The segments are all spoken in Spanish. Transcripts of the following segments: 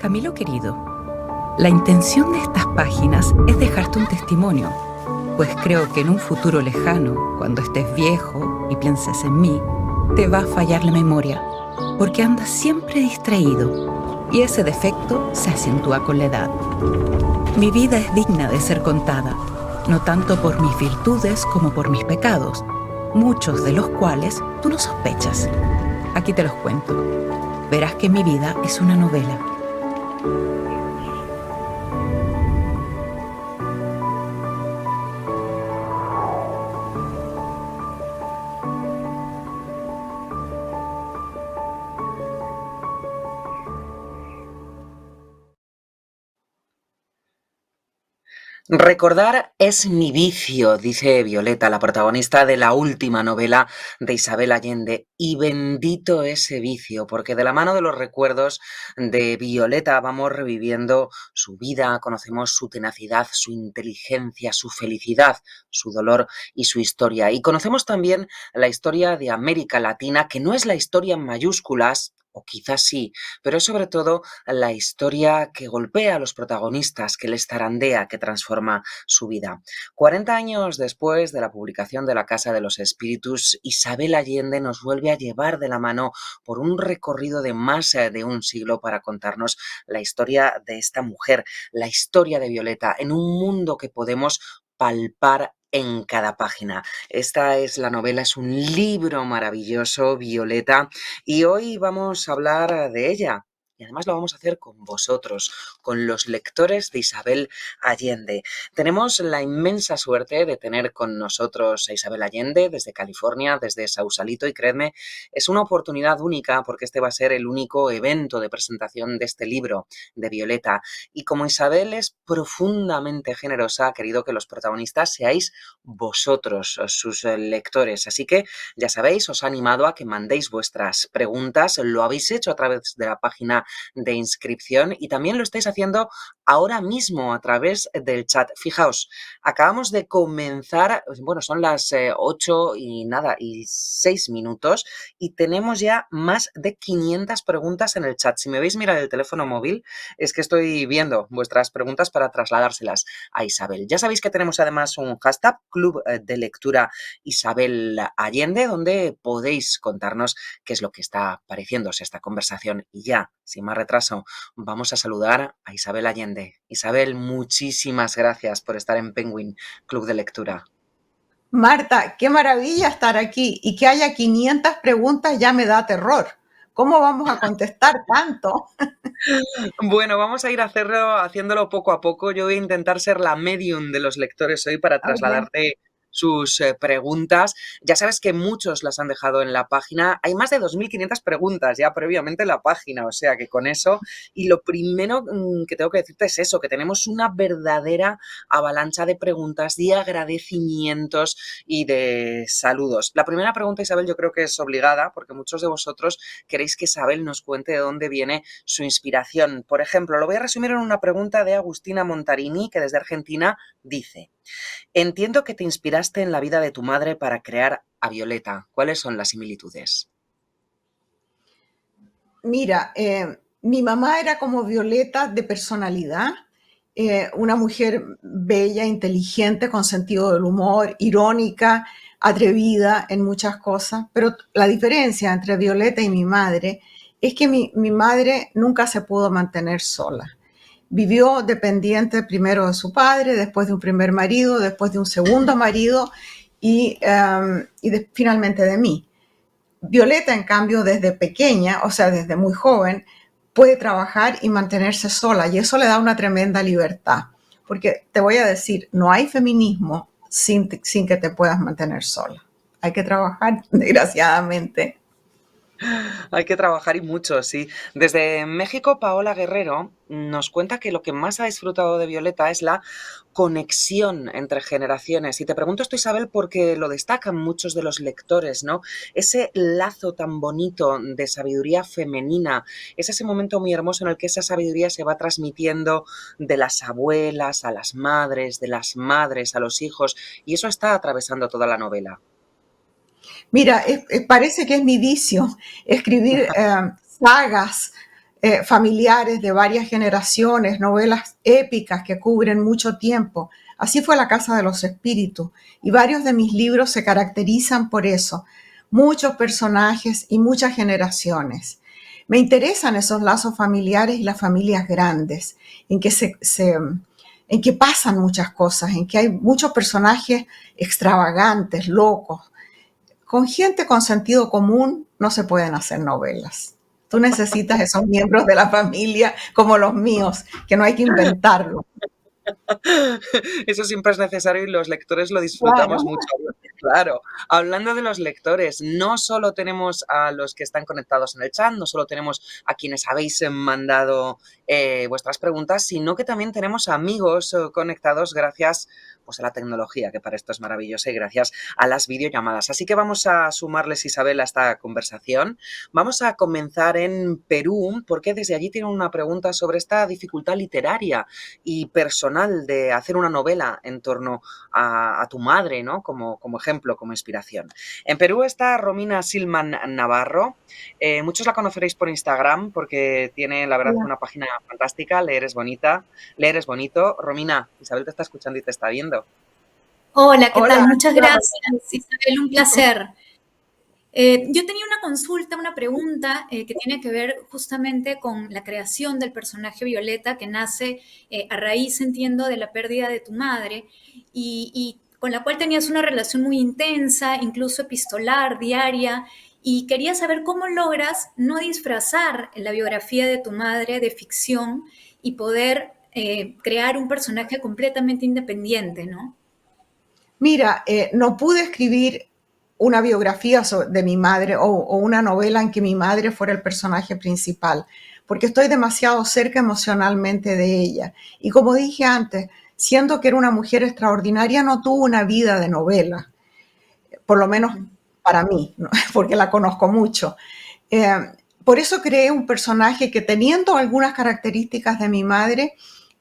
Camilo querido, la intención de estas páginas es dejarte un testimonio, pues creo que en un futuro lejano, cuando estés viejo y pienses en mí, te va a fallar la memoria, porque andas siempre distraído y ese defecto se acentúa con la edad. Mi vida es digna de ser contada, no tanto por mis virtudes como por mis pecados, muchos de los cuales tú no sospechas. Aquí te los cuento. Verás que mi vida es una novela. Recordar es mi vicio, dice Violeta, la protagonista de la última novela de Isabel Allende. Y bendito ese vicio, porque de la mano de los recuerdos de Violeta vamos reviviendo su vida, conocemos su tenacidad, su inteligencia, su felicidad, su dolor y su historia. Y conocemos también la historia de América Latina, que no es la historia en mayúsculas, o quizás sí, pero es sobre todo la historia que golpea a los protagonistas, que les zarandea, que transforma su vida. 40 años después de la publicación de La Casa de los Espíritus, Isabel Allende nos vuelve a llevar de la mano por un recorrido de más de un siglo para contarnos la historia de esta mujer, la historia de Violeta, en un mundo que podemos palpar en cada página. Esta es la novela, es un libro maravilloso, Violeta, y hoy vamos a hablar de ella. Y además lo vamos a hacer con vosotros, con los lectores de Isabel Allende. Tenemos la inmensa suerte de tener con nosotros a Isabel Allende desde California, desde Sausalito, y creedme, es una oportunidad única porque este va a ser el único evento de presentación de este libro de Violeta. Y como Isabel es profundamente generosa, ha querido que los protagonistas seáis vosotros, sus lectores. Así que ya sabéis, os ha animado a que mandéis vuestras preguntas. Lo habéis hecho a través de la página de inscripción y también lo estáis haciendo ahora mismo a través del chat. Fijaos, acabamos de comenzar, bueno, son las 8 y nada, y 6 minutos y tenemos ya más de 500 preguntas en el chat. Si me veis mirar el teléfono móvil, es que estoy viendo vuestras preguntas para trasladárselas a Isabel. Ya sabéis que tenemos además un hashtag, Club de Lectura Isabel Allende, donde podéis contarnos qué es lo que está pareciéndose esta conversación. Y ya, sin más retraso, vamos a saludar a Isabel Allende. Isabel, muchísimas gracias por estar en Penguin Club de Lectura. Marta, qué maravilla estar aquí y que haya 500 preguntas ya me da terror. ¿Cómo vamos a contestar tanto? Bueno, vamos a ir haciéndolo poco a poco. Yo voy a intentar ser la medium de los lectores hoy para Okay. trasladarte sus preguntas. Ya sabes que muchos las han dejado en la página. Hay más de 2.500 preguntas ya previamente en la página, o sea que con eso. Y lo primero que tengo que decirte es eso, que tenemos una verdadera avalancha de preguntas, de agradecimientos y de saludos. La primera pregunta, Isabel, yo creo que es obligada, porque muchos de vosotros queréis que Isabel nos cuente de dónde viene su inspiración. Por ejemplo, lo voy a resumir en una pregunta de Agustina Montarini, que desde Argentina dice: entiendo que te inspiraste en la vida de tu madre para crear a Violeta. ¿Cuáles son las similitudes? Mira, mi mamá era como Violeta de personalidad, una mujer bella, inteligente, con sentido del humor, irónica, atrevida en muchas cosas, pero la diferencia entre Violeta y mi madre es que mi madre nunca se pudo mantener sola. Vivió dependiente primero de su padre, después de un primer marido, después de un segundo marido y finalmente de mí. Violeta, en cambio, desde pequeña, o sea, desde muy joven, puede trabajar y mantenerse sola y eso le da una tremenda libertad. Porque te voy a decir, no hay feminismo sin que te puedas mantener sola. Hay que trabajar, desgraciadamente. Hay que trabajar y mucho, sí. Desde México, Paola Guerrero nos cuenta que lo que más ha disfrutado de Violeta es la conexión entre generaciones. Y te pregunto esto, Isabel, porque lo destacan muchos de los lectores, ¿no? Ese lazo tan bonito de sabiduría femenina, es ese momento muy hermoso en el que esa sabiduría se va transmitiendo de las abuelas a las madres, de las madres a los hijos, y eso está atravesando toda la novela. Mira, parece que es mi vicio escribir sagas, familiares de varias generaciones, novelas épicas que cubren mucho tiempo. Así fue La Casa de los Espíritus, y varios de mis libros se caracterizan por eso. Muchos personajes y muchas generaciones. Me interesan esos lazos familiares y las familias grandes, en que en que pasan muchas cosas, en que hay muchos personajes extravagantes, locos. Con gente con sentido común no se pueden hacer novelas. Tú necesitas esos miembros de la familia como los míos, que no hay que inventarlo. Eso siempre es necesario y los lectores lo Claro. disfrutamos mucho. Claro, hablando de los lectores, no solo tenemos a los que están conectados en el chat, no solo tenemos a quienes habéis mandado vuestras preguntas, sino que también tenemos amigos conectados gracias pues, a la tecnología, que para esto es maravillosa, y gracias a las videollamadas. Así que vamos a sumarles, Isabel, a esta conversación. Vamos a comenzar en Perú, porque desde allí tienen una pregunta sobre esta dificultad literaria y personal de hacer una novela en torno a tu madre, ¿no? Como ejemplo, como inspiración. En Perú está Romina Silman Navarro. Muchos la conoceréis por Instagram porque tiene, la verdad, una página fantástica, Leer es bonita, Leer es bonito. Romina, Isabel te está escuchando y te está viendo. Hola, ¿qué Hola, tal? Muchas hola. gracias, Isabel, un placer. Yo tenía una consulta, una pregunta que tiene que ver justamente con la creación del personaje Violeta, que nace a raíz, entiendo, de la pérdida de tu madre y con la cual tenías una relación muy intensa, incluso epistolar, diaria, y quería saber cómo logras no disfrazar la biografía de tu madre de ficción y poder crear un personaje completamente independiente, ¿no? Mira, no pude escribir una biografía de mi madre o una novela en que mi madre fuera el personaje principal, porque estoy demasiado cerca emocionalmente de ella. Y como dije antes, siendo que era una mujer extraordinaria, no tuvo una vida de novela, por lo menos para mí, ¿no? Porque la conozco mucho. Eh, por eso creé un personaje que, teniendo algunas características de mi madre,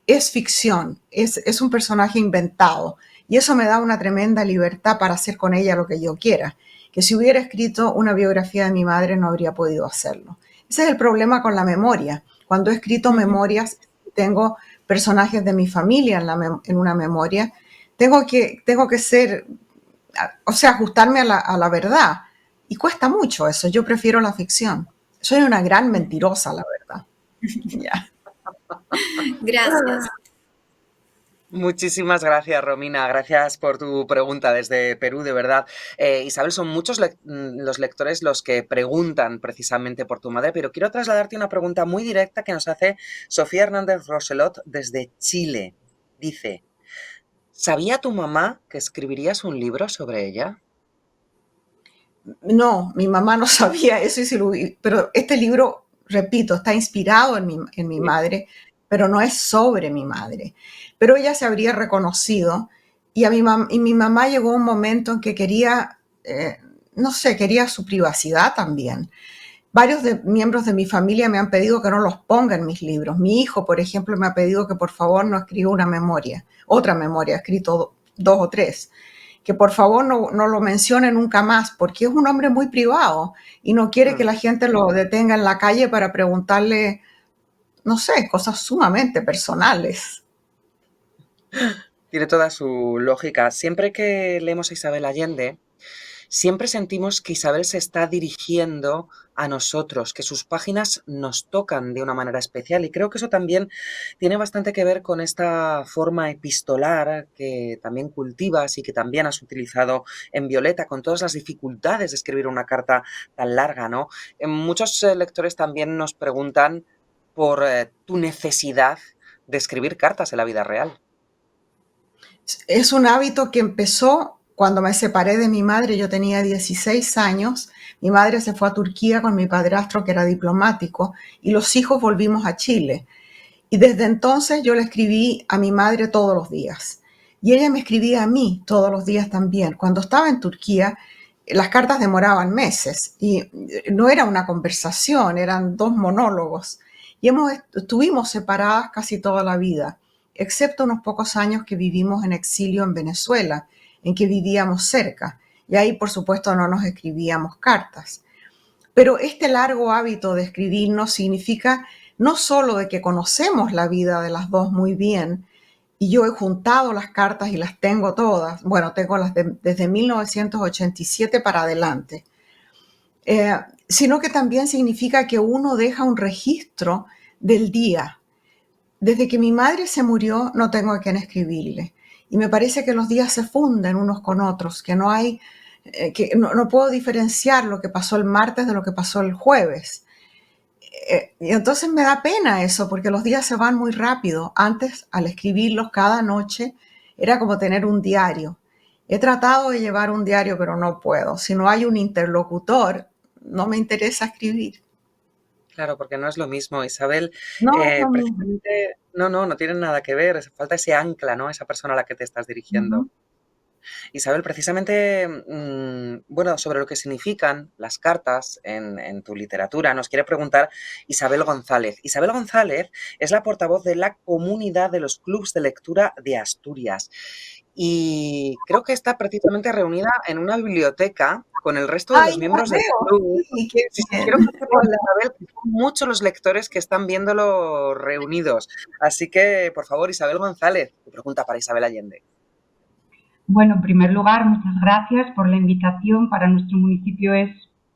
es ficción, es un personaje inventado. Y eso me da una tremenda libertad para hacer con ella lo que yo quiera. Que si hubiera escrito una biografía de mi madre no habría podido hacerlo. Ese es el problema con la memoria. Cuando he escrito memorias, tengo personajes de mi familia en una memoria, tengo que ser, o sea, ajustarme a la verdad. Y cuesta mucho eso. Yo prefiero la ficción. Soy una gran mentirosa, la verdad. Ya. Gracias. Muchísimas gracias, Romina. Gracias por tu pregunta desde Perú, de verdad. Isabel, son muchos los lectores los que preguntan precisamente por tu madre, pero quiero trasladarte una pregunta muy directa que nos hace Sofía Hernández Roselot desde Chile. Dice, ¿sabía tu mamá que escribirías un libro sobre ella? No, mi mamá no sabía eso, pero este libro, repito, está inspirado en mi Sí. madre, pero no es sobre mi madre. Pero ella se habría reconocido y, y mi mamá llegó a un momento en que quería, no sé, quería su privacidad también. Varios miembros de mi familia me han pedido que no los ponga en mis libros. Mi hijo, por ejemplo, me ha pedido que por favor no escriba una memoria, otra memoria, ha escrito dos o tres, que por favor no lo mencione nunca más, porque es un hombre muy privado y no quiere que Mm. la gente lo detenga en la calle para preguntarle, no sé, cosas sumamente personales. Tiene toda su lógica. Siempre que leemos a Isabel Allende, siempre sentimos que Isabel se está dirigiendo a nosotros, que sus páginas nos tocan de una manera especial y creo que eso también tiene bastante que ver con esta forma epistolar que también cultivas y que también has utilizado en Violeta, con todas las dificultades de escribir una carta tan larga, ¿no? Muchos lectores también nos preguntan por tu necesidad de escribir cartas en la vida real. Es un hábito que empezó cuando me separé de mi madre. Yo tenía 16 años. Mi madre se fue a Turquía con mi padrastro, que era diplomático, y los hijos volvimos a Chile. Y desde entonces yo le escribí a mi madre todos los días. Y ella me escribía a mí todos los días también. Cuando estaba en Turquía, las cartas demoraban meses y no era una conversación, eran dos monólogos. Y estuvimos separadas casi toda la vida, excepto unos pocos años que vivimos en exilio en Venezuela, en que vivíamos cerca. Y ahí, por supuesto, no nos escribíamos cartas. Pero este largo hábito de escribirnos significa no solo de que conocemos la vida de las dos muy bien, y yo he juntado las cartas y las tengo todas, bueno, tengo desde 1987 para adelante, sino que también significa que uno deja un registro del día. Desde que mi madre se murió, no tengo a quien escribirle. Y me parece que los días se funden unos con otros, que no hay, que no puedo diferenciar lo que pasó el martes de lo que pasó el jueves. Y entonces me da pena eso, porque los días se van muy rápido. Antes, al escribirlos cada noche, era como tener un diario. He tratado de llevar un diario, pero no puedo. Si no hay un interlocutor, no me interesa escribir. Claro, porque no es lo mismo, Isabel. No es lo mismo. Precisamente, no tienen nada que ver. Falta ese ancla, ¿no? Esa persona a la que te estás dirigiendo. Ujú. Isabel, precisamente, bueno, sobre lo que significan las cartas en tu literatura, nos quiere preguntar Isabel González. Isabel González es la portavoz de la comunidad de los clubs de lectura de Asturias y creo que está precisamente reunida en una biblioteca con el resto de Ay, los ya miembros del veo. club. Sí, qué Sí, sí, quiero bien. que sepas, Isabel, que son muchos los lectores que están viéndolo reunidos. Así que, por favor, Isabel González, tu pregunta para Isabel Allende. Bueno, en primer lugar, muchas gracias por la invitación. Para nuestro municipio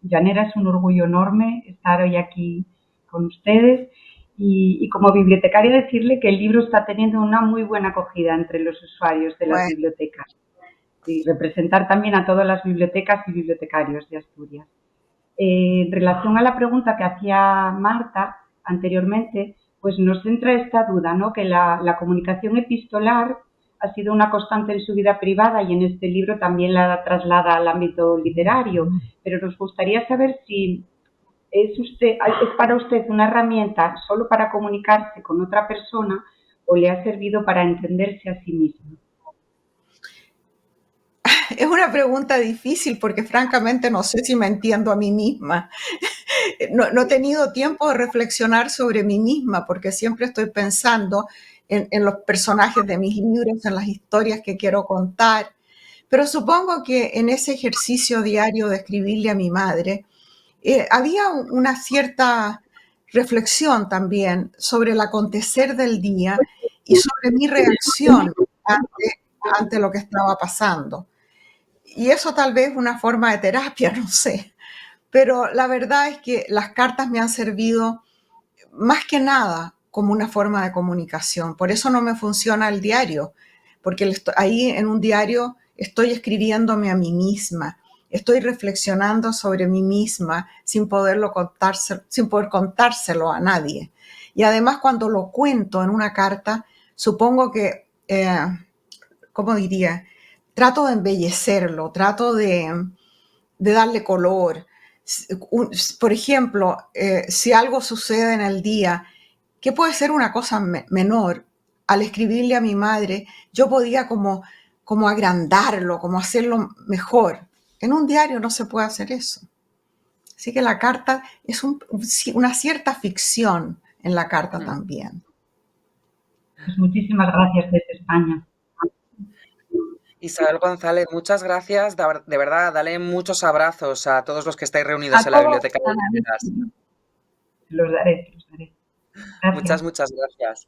Llanera es un orgullo enorme estar hoy aquí con ustedes y como bibliotecaria decirle que el libro está teniendo una muy buena acogida entre los usuarios de las bibliotecas y representar también a todas las bibliotecas y bibliotecarios de Asturias. En relación a la pregunta que hacía Marta anteriormente, pues nos entra esta duda, ¿no? Que la comunicación epistolar ha sido una constante en su vida privada y en este libro también la traslada al ámbito literario, pero nos gustaría saber si es para usted una herramienta solo para comunicarse con otra persona o le ha servido para entenderse a sí mismo. Es una pregunta difícil porque francamente no sé si me entiendo a mí misma. No he tenido tiempo de reflexionar sobre mí misma porque siempre estoy pensando en los personajes de mis libros, en las historias que quiero contar. Pero supongo que en ese ejercicio diario de escribirle a mi madre, había una cierta reflexión también sobre el acontecer del día y sobre mi reacción ante lo que estaba pasando. Y eso tal vez es una forma de terapia, no sé. Pero la verdad es que las cartas me han servido más que nada como una forma de comunicación. Por eso no me funciona el diario, porque ahí en un diario estoy escribiéndome a mí misma, estoy reflexionando sobre mí misma sin poder contárselo a nadie. Y además cuando lo cuento en una carta, supongo que, ¿cómo diría? Trato de embellecerlo, trato de darle color. Por ejemplo, si algo sucede en el día, que puede ser una cosa menor, al escribirle a mi madre, yo podía como agrandarlo, como hacerlo mejor. En un diario no se puede hacer eso. Así que la carta es una cierta ficción en la carta también. Pues muchísimas gracias desde España. Isabel González, muchas gracias. De verdad, dale muchos abrazos a todos los que estáis reunidos en la biblioteca de Llaneras. Los daré. Gracias. Muchas gracias.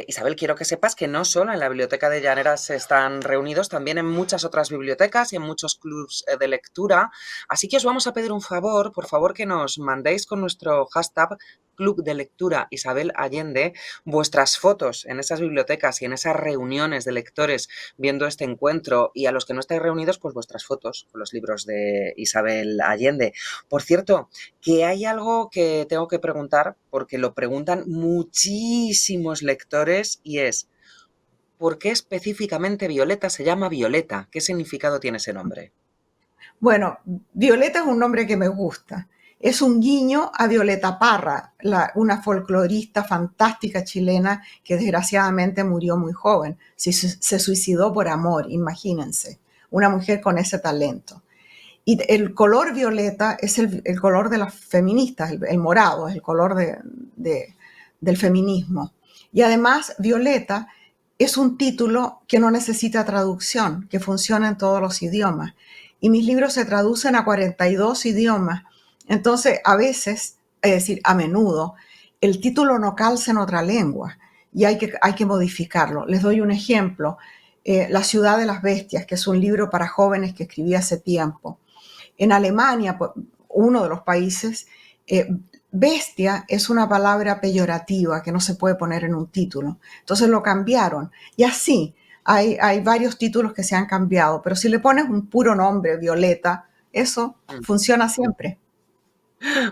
Isabel, quiero que sepas que no solo en la biblioteca de Llaneras están reunidos, también en muchas otras bibliotecas y en muchos clubs de lectura. Así que os vamos a pedir un favor, por favor, que nos mandéis con nuestro hashtag Club de Lectura Isabel Allende vuestras fotos en esas bibliotecas y en esas reuniones de lectores viendo este encuentro, y a los que no estáis reunidos, pues vuestras fotos con los libros de Isabel Allende. Por cierto, que hay algo que tengo que preguntar, porque lo preguntan muchísimos lectores, y es: ¿por qué específicamente Violeta se llama Violeta? ¿Qué significado tiene ese nombre? Bueno, Violeta es un nombre que me gusta. Es un guiño a Violeta Parra, una folclorista fantástica chilena que desgraciadamente murió muy joven. Se suicidó por amor, imagínense. Una mujer con ese talento. Y el color violeta es el color de las feministas, el morado, es el color del feminismo. Y además, Violeta es un título que no necesita traducción, que funciona en todos los idiomas. Y mis libros se traducen a 42 idiomas. Entonces, a veces, es decir, a menudo, el título no calza en otra lengua y hay que modificarlo. Les doy un ejemplo. La ciudad de las bestias, que es un libro para jóvenes que escribí hace tiempo. En Alemania, uno de los países, bestia es una palabra peyorativa que no se puede poner en un título. Entonces lo cambiaron. Y así, hay varios títulos que se han cambiado, pero si le pones un puro nombre, Violeta, eso funciona siempre.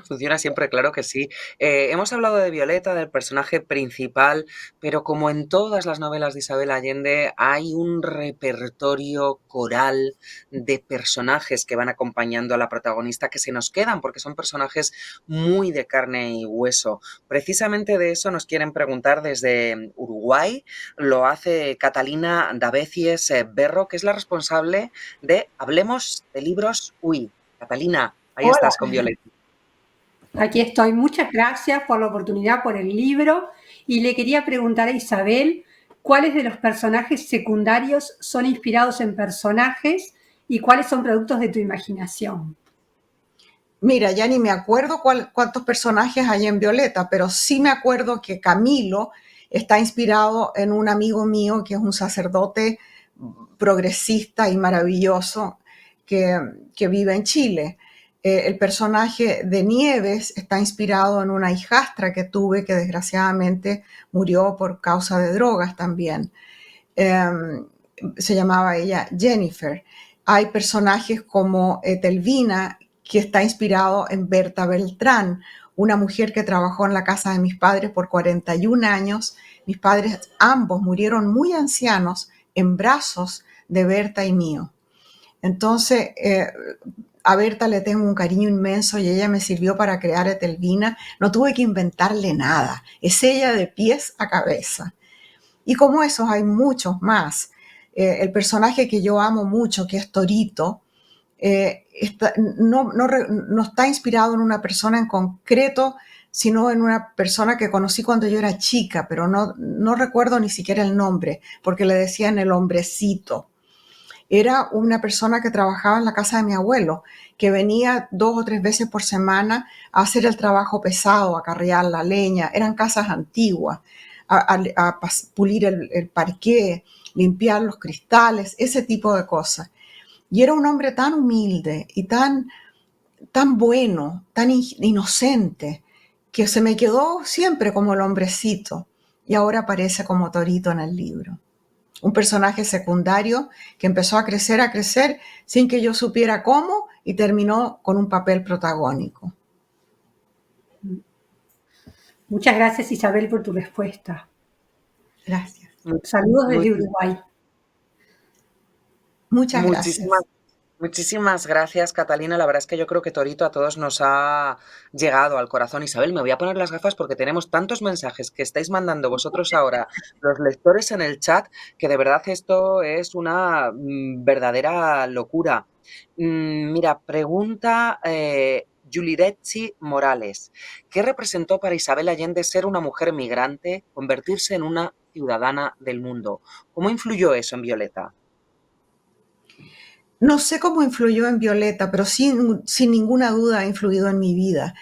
Funciona siempre, claro que sí. Hemos hablado de Violeta, del personaje principal, pero como en todas las novelas de Isabel Allende, hay un repertorio coral de personajes que van acompañando a la protagonista que se nos quedan, porque son personajes muy de carne y hueso. Precisamente de eso nos quieren preguntar desde Uruguay. Lo hace Catalina Davecies Berro, que es la responsable de Hablemos de Libros UI. Catalina, ahí Hola, estás con Violeta. aquí estoy. Muchas gracias por la oportunidad, por el libro. Y le quería preguntar a Isabel, ¿cuáles de los personajes secundarios son inspirados en personajes y cuáles son productos de tu imaginación? Mira, ya ni me acuerdo cuántos personajes hay en Violeta, pero sí me acuerdo que Camilo está inspirado en un amigo mío que es un sacerdote progresista y maravilloso que vive en Chile. El personaje de Nieves está inspirado en una hijastra que tuve que desgraciadamente murió por causa de drogas también. Se llamaba ella Jennifer. Hay personajes como Etelvina, que está inspirado en Berta Beltrán, una mujer que trabajó en la casa de mis padres por 41 años. Mis padres ambos murieron muy ancianos en brazos de Berta y mío. Entonces, a Berta le tengo un cariño inmenso y ella me sirvió para crear Etelvina. No tuve que inventarle nada. Es ella de pies a cabeza. Y como esos hay muchos más. El personaje que yo amo mucho, que es Torito, no está inspirado en una persona en concreto, sino en una persona que conocí cuando yo era chica, pero no recuerdo ni siquiera el nombre, porque le decían el hombrecito. Era una persona que trabajaba en la casa de mi abuelo, que venía 2 o 3 veces por semana a hacer el trabajo pesado, a carrear la leña. Eran casas antiguas, a pulir el parqué, limpiar los cristales, ese tipo de cosas. Y era un hombre tan humilde y tan bueno, tan inocente, que se me quedó siempre como el hombrecito y ahora aparece como Torito en el libro. Un personaje secundario que empezó a crecer sin que yo supiera cómo y terminó con un papel protagónico. Muchas gracias, Isabel, por tu respuesta. Gracias. Saludos desde Uruguay. Muchas gracias. Muchísimas gracias, Catalina. La verdad es que yo creo que Torito a todos nos ha llegado al corazón. Isabel, me voy a poner las gafas porque tenemos tantos mensajes que estáis mandando vosotros ahora, los lectores en el chat, que de verdad esto es una verdadera locura. Mira, pregunta Yuliretsi Morales. ¿Qué representó para Isabel Allende ser una mujer migrante, convertirse en una ciudadana del mundo? ¿Cómo influyó eso en Violeta? No sé cómo influyó en Violeta, pero sin ninguna duda ha influido en mi vida.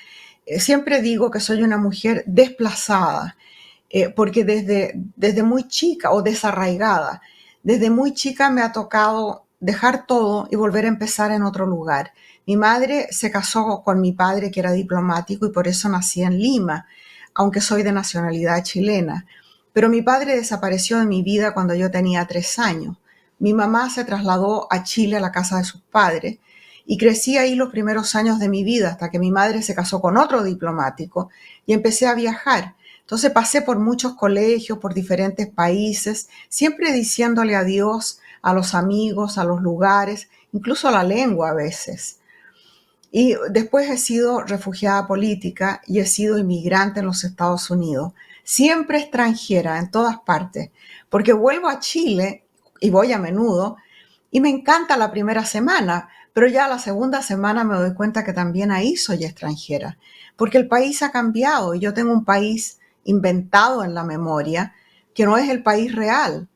Siempre digo que soy una mujer desplazada, porque desde muy chica o desarraigada, desde muy chica me ha tocado dejar todo y volver a empezar en otro lugar. Mi madre se casó con mi padre, que era diplomático, y por eso nací en Lima, aunque soy de nacionalidad chilena. Pero mi padre desapareció de mi vida cuando yo tenía 3 años. Mi mamá se trasladó a Chile, a la casa de sus padres, y crecí ahí los primeros años de mi vida hasta que mi madre se casó con otro diplomático y empecé a viajar. Entonces pasé por muchos colegios, por diferentes países, siempre diciéndole adiós a los amigos, a los lugares, incluso a la lengua a veces. Y después he sido refugiada política y he sido inmigrante en los Estados Unidos, siempre extranjera en todas partes, porque vuelvo a Chile y voy a menudo y me encanta la primera semana, pero ya la segunda semana me doy cuenta que también ahí soy extranjera, porque el país ha cambiado y yo tengo un país inventado en la memoria que no es el país real.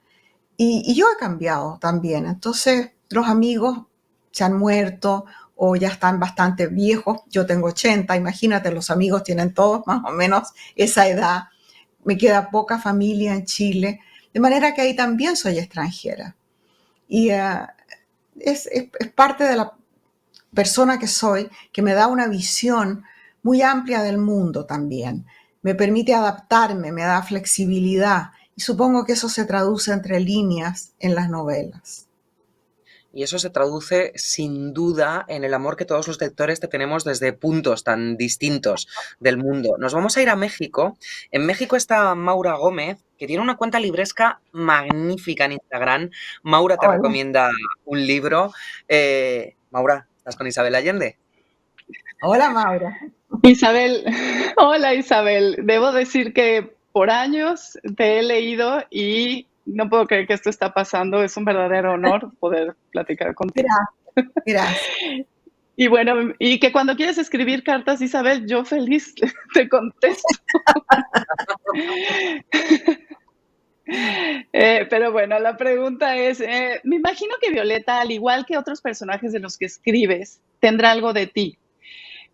Y yo he cambiado también. Entonces los amigos se han muerto o ya están bastante viejos. Yo tengo 80, imagínate, los amigos tienen todos más o menos esa edad. Me queda poca familia en Chile, de manera que ahí también soy extranjera. Y es parte de la persona que soy, que me da una visión muy amplia del mundo también. Me permite adaptarme, me da flexibilidad. Y supongo que eso se traduce entre líneas en las novelas. Y eso se traduce sin duda en el amor que todos los lectores te tenemos desde puntos tan distintos del mundo. Nos vamos a ir a México. En México está Maura Gómez, que tiene una cuenta libresca magnífica en Instagram. Maura te Hola. recomienda un libro. Maura, ¿estás con Isabel Allende? Hola, Maura. Isabel, hola Isabel. Debo decir que por años te he leído y no puedo creer que esto está pasando. Es un verdadero honor poder platicar contigo. Gracias. Gracias. Y bueno, y que cuando quieres escribir cartas, Isabel, yo feliz te contesto. Pero bueno, la pregunta es, me imagino que Violeta, al igual que otros personajes de los que escribes, tendrá algo de ti.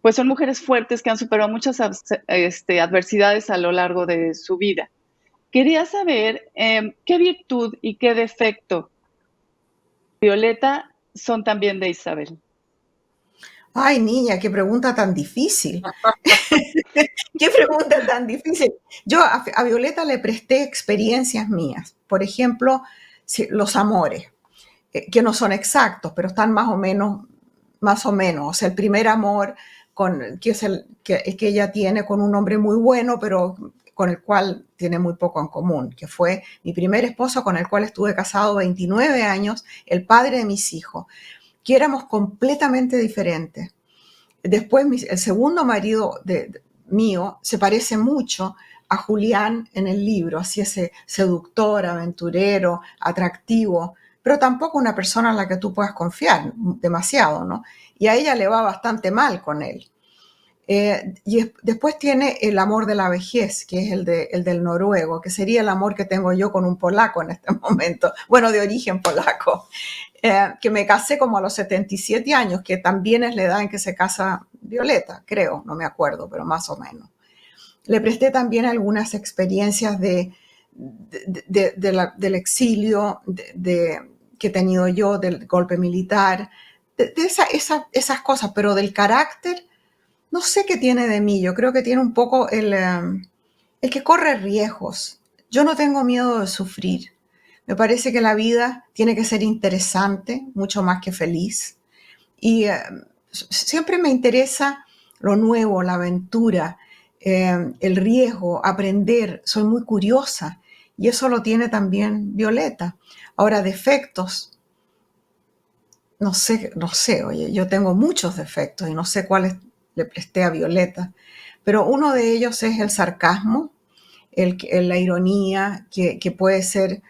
Pues son mujeres fuertes que han superado muchas adversidades a lo largo de su vida. Quería saber qué virtud y qué defecto Violeta son también de Isabel. Ay, niña, qué pregunta tan difícil. Qué pregunta tan difícil. Yo a Violeta le presté experiencias mías. Por ejemplo, los amores, que no son exactos, pero están más o menos. O sea, el primer amor que es el que ella tiene con un hombre muy bueno, pero con el cual tiene muy poco en común, que fue mi primer esposo con el cual estuve casado 29 años, el padre de mis hijos, que éramos completamente diferentes. Después, el segundo marido mío se parece mucho a Julián en el libro, así ese seductor, aventurero, atractivo, pero tampoco una persona en la que tú puedas confiar demasiado, ¿no? Y a ella le va bastante mal con él. Y después tiene el amor de la vejez, que es el del noruego, que sería el amor que tengo yo con un polaco en este momento, bueno, de origen polaco, que me casé como a los 77 años, que también es la edad en que se casa Violeta, creo, no me acuerdo, pero más o menos. Le presté también algunas experiencias del exilio que he tenido yo, del golpe militar, esas cosas, pero del carácter, no sé qué tiene de mí. Yo creo que tiene un poco el que corre riesgos. Yo no tengo miedo de sufrir. Me parece que la vida tiene que ser interesante, mucho más que feliz. Y siempre me interesa lo nuevo, la aventura, el riesgo, aprender. Soy muy curiosa y eso lo tiene también Violeta. Ahora, defectos. No sé, oye, yo tengo muchos defectos y no sé cuáles le presté a Violeta, pero uno de ellos es el sarcasmo, la ironía, que puede ser,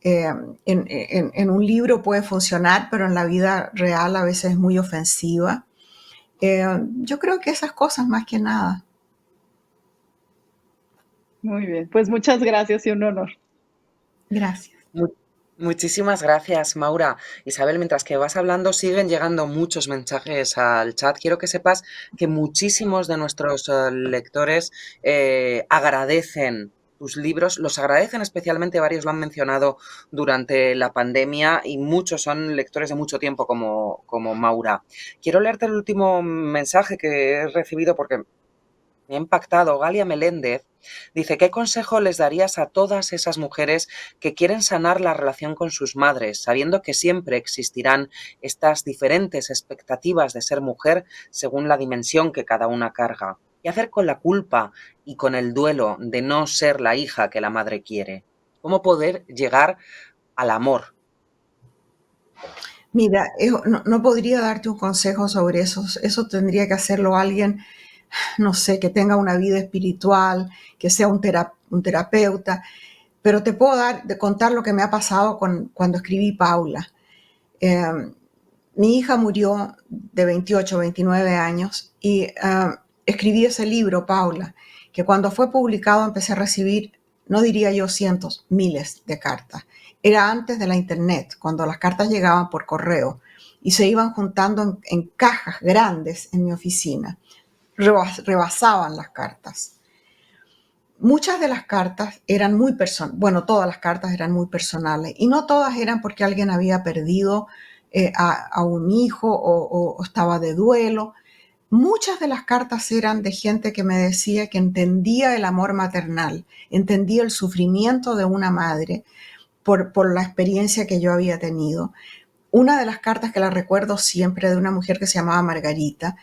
en un libro puede funcionar, pero en la vida real a veces es muy ofensiva. Yo creo que esas cosas más que nada. Muy bien, pues muchas gracias y un honor. Gracias. Muchísimas gracias, Maura. Isabel, mientras que vas hablando, siguen llegando muchos mensajes al chat. Quiero que sepas que muchísimos de nuestros lectores agradecen tus libros, los agradecen especialmente, varios lo han mencionado durante la pandemia y muchos son lectores de mucho tiempo como Maura. Quiero leerte el último mensaje que he recibido porque me ha impactado. Galia Meléndez dice, ¿qué consejo les darías a todas esas mujeres que quieren sanar la relación con sus madres, sabiendo que siempre existirán estas diferentes expectativas de ser mujer según la dimensión que cada una carga? ¿Qué hacer con la culpa y con el duelo de no ser la hija que la madre quiere? ¿Cómo poder llegar al amor? Mira, no podría darte un consejo sobre eso. Eso tendría que hacerlo alguien, no sé, que tenga una vida espiritual, que sea un terapeuta, pero te puedo contar lo que me ha pasado cuando escribí Paula. Mi hija murió de 28, 29 años y escribí ese libro, Paula, que cuando fue publicado empecé a recibir, no diría yo cientos, miles de cartas. Era antes de la internet, cuando las cartas llegaban por correo y se iban juntando en cajas grandes en mi oficina. Rebasaban las cartas. Muchas de las cartas eran muy personales, bueno, todas las cartas eran muy personales, y no todas eran porque alguien había perdido a un hijo o estaba de duelo. Muchas de las cartas eran de gente que me decía que entendía el amor maternal, entendía el sufrimiento de una madre por la experiencia que yo había tenido. Una de las cartas que la recuerdo siempre de una mujer que se llamaba Margarita,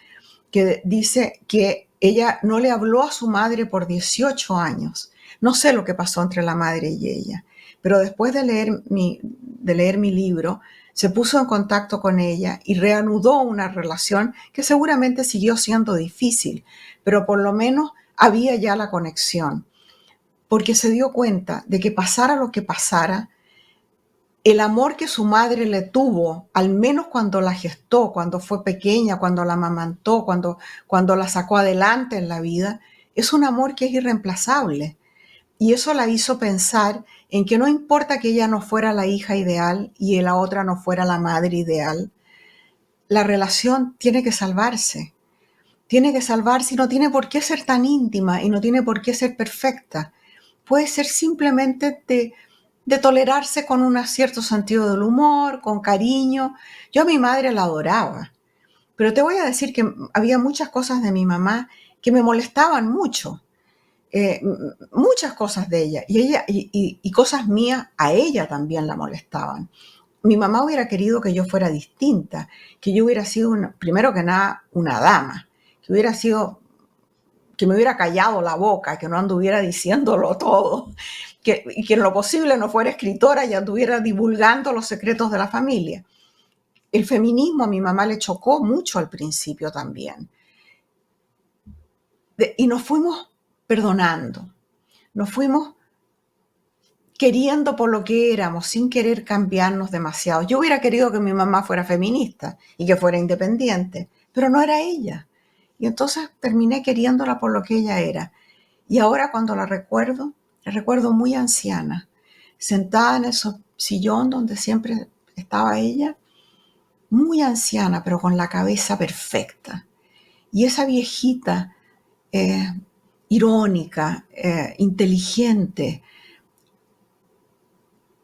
que dice que ella no le habló a su madre por 18 años. No sé lo que pasó entre la madre y ella, pero después de leer mi libro, se puso en contacto con ella y reanudó una relación que seguramente siguió siendo difícil, pero por lo menos había ya la conexión, porque se dio cuenta de que pasara lo que pasara, el amor que su madre le tuvo, al menos cuando la gestó, cuando fue pequeña, cuando la amamantó, cuando la sacó adelante en la vida, es un amor que es irreemplazable. Y eso la hizo pensar en que no importa que ella no fuera la hija ideal y la otra no fuera la madre ideal, la relación tiene que salvarse. Tiene que salvarse y no tiene por qué ser tan íntima y no tiene por qué ser perfecta. Puede ser simplemente de tolerarse con un cierto sentido del humor, con cariño. Yo a mi madre la adoraba, pero te voy a decir que había muchas cosas de mi mamá que me molestaban mucho. Muchas cosas de ella y cosas mías a ella también la molestaban. Mi mamá hubiera querido que yo fuera distinta, que yo hubiera sido, primero que nada, una dama, que me hubiera callado la boca, que no anduviera diciéndolo todo, y que en lo posible no fuera escritora y anduviera divulgando los secretos de la familia. El feminismo a mi mamá le chocó mucho al principio también. Y nos fuimos perdonando, nos fuimos queriendo por lo que éramos, sin querer cambiarnos demasiado. Yo hubiera querido que mi mamá fuera feminista y que fuera independiente, pero no era ella. Y entonces terminé queriéndola por lo que ella era. Y ahora cuando la recuerdo muy anciana, sentada en ese sillón donde siempre estaba ella, muy anciana, pero con la cabeza perfecta. Y esa viejita irónica, inteligente,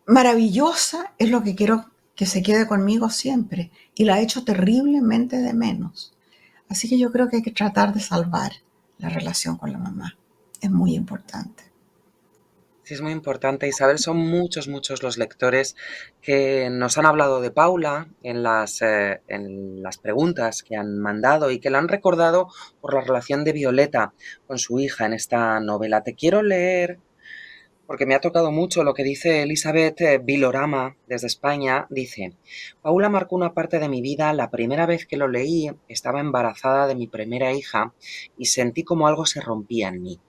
maravillosa, es lo que quiero que se quede conmigo siempre. Y la he hecho terriblemente de menos. Así que yo creo que hay que tratar de salvar la relación con la mamá. Es muy importante. Sí, es muy importante, Isabel. Son muchos los lectores que nos han hablado de Paula en las preguntas que han mandado y que la han recordado por la relación de Violeta con su hija en esta novela. Te quiero leer, porque me ha tocado mucho lo que dice Elizabeth Vilorama desde España. Dice: Paula marcó una parte de mi vida. La primera vez que lo leí estaba embarazada de mi primera hija y sentí como algo se rompía en mí.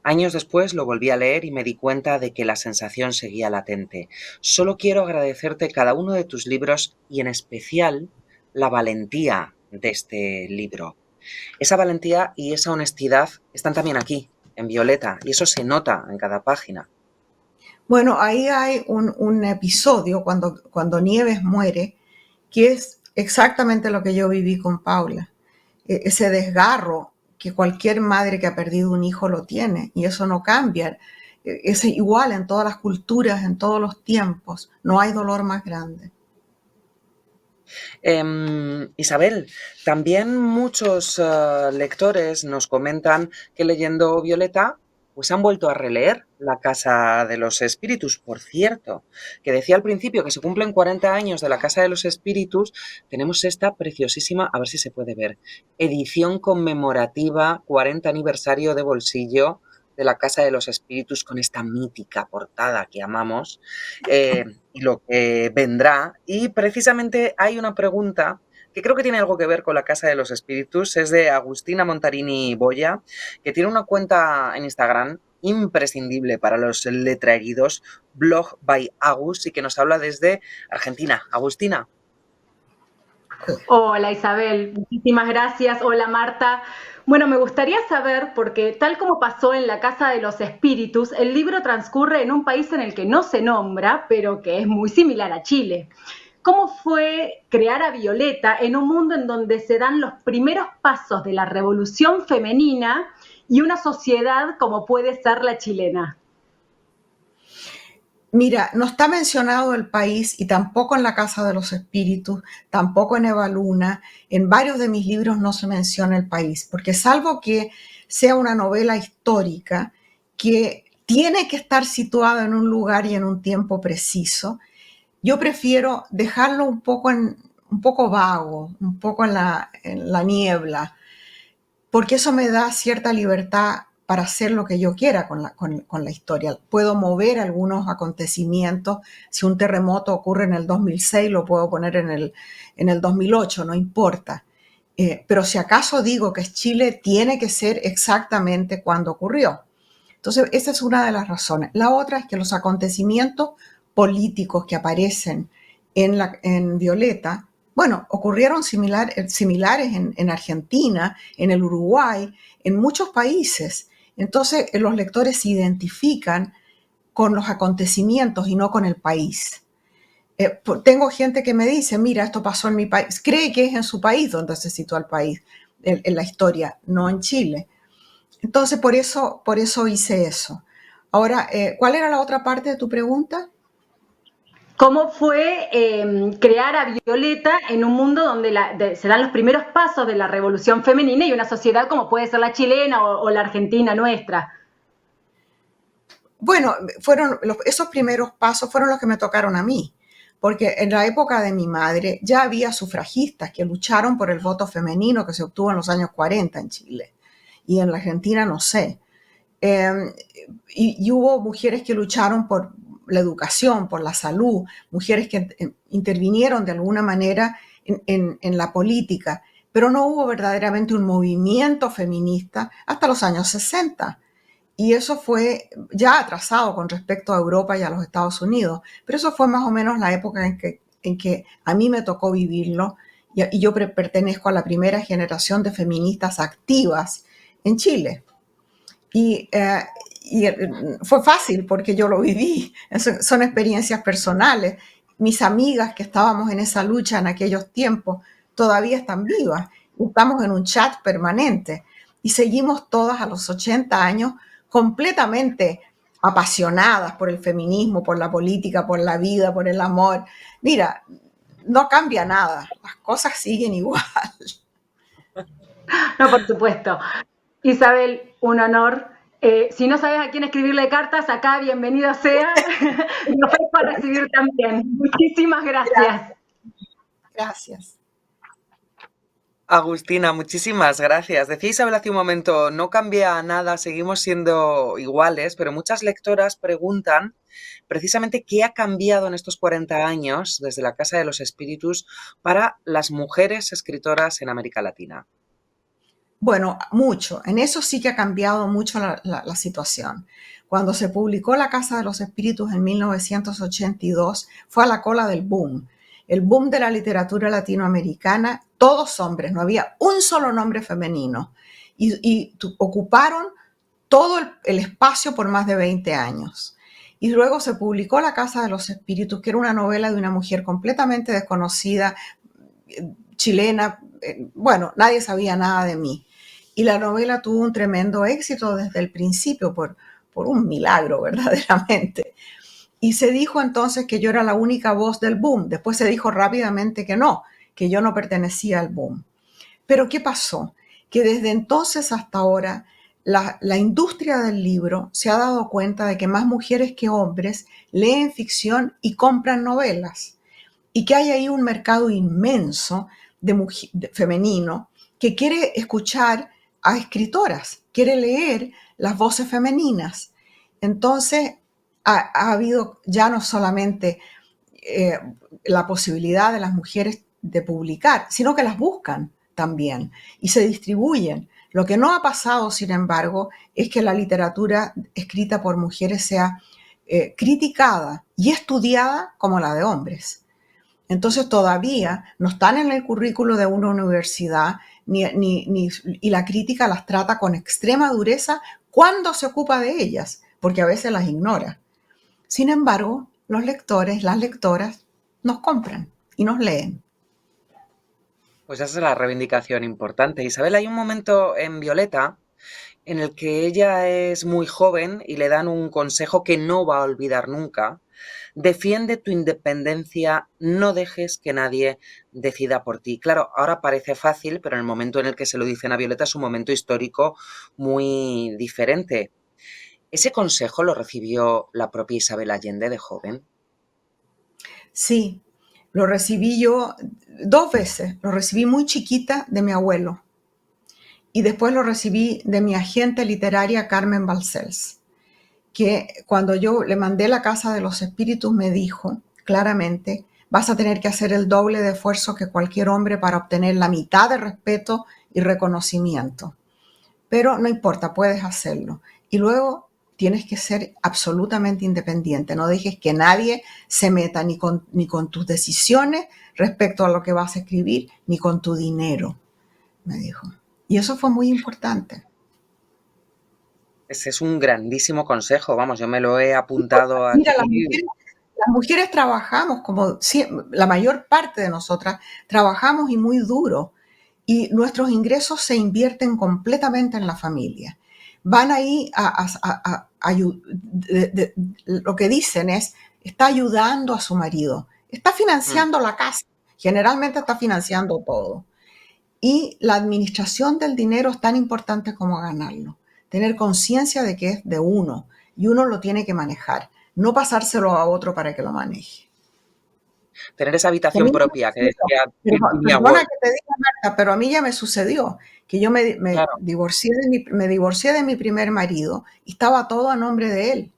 Años después lo volví a leer y me di cuenta de que la sensación seguía latente. Solo quiero agradecerte cada uno de tus libros y en especial la valentía de este libro. Esa valentía y esa honestidad están también aquí, en Violeta, y eso se nota en cada página. Bueno, ahí hay un episodio cuando Nieves muere, que es exactamente lo que yo viví con Paula. Ese desgarro que cualquier madre que ha perdido un hijo lo tiene, y eso no cambia. Es igual en todas las culturas, en todos los tiempos. No hay dolor más grande. Isabel, también muchos lectores nos comentan que leyendo Violeta pues han vuelto a releer La Casa de los Espíritus. Por cierto, que decía al principio que se cumplen 40 años de La Casa de los Espíritus, tenemos esta preciosísima, a ver si se puede ver, edición conmemorativa 40 aniversario de bolsillo de La Casa de los Espíritus, con esta mítica portada que amamos, y lo que vendrá. Y precisamente hay una pregunta que creo que tiene algo que ver con La Casa de los Espíritus. Es de Agustina Montarini Boya, que tiene una cuenta en Instagram imprescindible para los letraheridos, Blog by Agus, y que nos habla desde Argentina. Agustina. Hola Isabel, muchísimas gracias. Hola Marta. Bueno, me gustaría saber, porque tal como pasó en La Casa de los Espíritus, el libro transcurre en un país en el que no se nombra, pero que es muy similar a Chile. ¿cómo fue crear a Violeta en un mundo en donde se dan los primeros pasos de la revolución femenina y una sociedad como puede ser la chilena? Mira, no está mencionado el país y tampoco en La Casa de los Espíritus, tampoco en Eva Luna. En varios de mis libros no se menciona el país, porque salvo que sea una novela histórica que tiene que estar situada en un lugar y en un tiempo preciso, yo prefiero dejarlo un poco vago, un poco en la niebla, porque eso me da cierta libertad para hacer lo que yo quiera con la historia. Puedo mover algunos acontecimientos. Si un terremoto ocurre en el 2006, lo puedo poner en el 2008, no importa. Pero si acaso digo que Chile, tiene que ser exactamente cuando ocurrió. Entonces, esa es una de las razones. La otra es que los acontecimientos políticos que aparecen en Violeta, bueno, ocurrieron similares en Argentina, en el Uruguay, en muchos países. Entonces, los lectores se identifican con los acontecimientos y no con el país. Tengo gente que me dice, mira, esto pasó en mi país, cree que es en su país donde se sitúa el país, en la historia, no en Chile. Entonces, por eso hice eso. Ahora, ¿cuál era la otra parte de tu pregunta? ¿Cómo fue crear a Violeta en un mundo donde se dan los primeros pasos de la revolución femenina y una sociedad como puede ser la chilena o la argentina nuestra? Bueno, esos primeros pasos fueron los que me tocaron a mí, porque en la época de mi madre ya había sufragistas que lucharon por el voto femenino que se obtuvo en los años 40 en Chile, y en la Argentina no sé. Y hubo mujeres que lucharon por la educación, por la salud, mujeres que intervinieron de alguna manera en la política, pero no hubo verdaderamente un movimiento feminista hasta los años 60. Y eso fue ya atrasado con respecto a Europa y a los Estados Unidos, pero eso fue más o menos la época en que a mí me tocó vivirlo, y yo pertenezco a la primera generación de feministas activas en Chile. Y fue fácil porque yo lo viví. Son experiencias personales. Mis amigas que estábamos en esa lucha en aquellos tiempos todavía están vivas. Estamos en un chat permanente y seguimos todas a los 80 años completamente apasionadas por el feminismo, por la política, por la vida, por el amor. Mira, no cambia nada. Las cosas siguen igual. No, por supuesto. Isabel, un honor. Si no sabes a quién escribirle cartas, acá bienvenida sea. Nos vamos a recibir también. Muchísimas gracias. Gracias. Agustina, muchísimas gracias. Decía Isabel hace un momento, no cambia nada, seguimos siendo iguales, pero muchas lectoras preguntan precisamente qué ha cambiado en estos 40 años desde la Casa de los Espíritus para las mujeres escritoras en América Latina. Bueno, mucho. En eso sí que ha cambiado mucho la situación. Cuando se publicó La Casa de los Espíritus en 1982, fue a la cola del boom. El boom de la literatura latinoamericana, todos hombres, no había un solo nombre femenino. Y ocuparon todo el espacio por más de 20 años. Y luego se publicó La Casa de los Espíritus, que era una novela de una mujer completamente desconocida, chilena. Bueno, nadie sabía nada de mí. Y la novela tuvo un tremendo éxito desde el principio, por un milagro, verdaderamente. Y se dijo entonces que yo era la única voz del boom. Después se dijo rápidamente que no, que yo no pertenecía al boom. Pero ¿qué pasó? Que desde entonces hasta ahora, la industria del libro se ha dado cuenta de que más mujeres que hombres leen ficción y compran novelas. Y que hay ahí un mercado inmenso femenino que quiere escuchar a escritoras, quiere leer las voces femeninas. Entonces, ha habido ya no solamente la posibilidad de las mujeres de publicar, sino que las buscan también y se distribuyen. Lo que no ha pasado, sin embargo, es que la literatura escrita por mujeres sea criticada y estudiada como la de hombres. Entonces todavía no están en el currículo de una universidad y la crítica las trata con extrema dureza cuando se ocupa de ellas, porque a veces las ignora. Sin embargo, los lectores, las lectoras, nos compran y nos leen. Pues esa es la reivindicación importante. Isabel, hay un momento en Violeta en el que ella es muy joven y le dan un consejo que no va a olvidar nunca. Defiende tu independencia, no dejes que nadie decida por ti. Claro, ahora parece fácil, pero en el momento en el que se lo dicen a Violeta es un momento histórico muy diferente. ¿Ese consejo lo recibió la propia Isabel Allende de joven? Sí, lo recibí yo 2 veces. Lo recibí muy chiquita de mi abuelo y después lo recibí de mi agente literaria Carmen Balcells, que cuando yo le mandé La Casa de los Espíritus me dijo claramente: vas a tener que hacer el doble de esfuerzo que cualquier hombre para obtener la mitad de respeto y reconocimiento. Pero no importa, puedes hacerlo. Y luego tienes que ser absolutamente independiente. No dejes que nadie se meta ni con tus decisiones respecto a lo que vas a escribir, ni con tu dinero, me dijo. Y eso fue muy importante. Ese es un grandísimo consejo, vamos, yo me lo he apuntado Mira, aquí. las mujeres trabajamos, como la mayor parte de nosotras, trabajamos y muy duro. Y nuestros ingresos se invierten completamente en la familia. Van ahí lo que dicen es: está ayudando a su marido, está financiando la casa, generalmente está financiando todo. Y la administración del dinero es tan importante como ganarlo. Tener conciencia de que es de uno y uno lo tiene que manejar, no pasárselo a otro para que lo maneje. Tener esa habitación propia que decía Virginia Perdona Woolf. que te diga, Marta, pero a mí ya me sucedió que yo me Claro. divorcié de mi primer marido y estaba todo a nombre de él,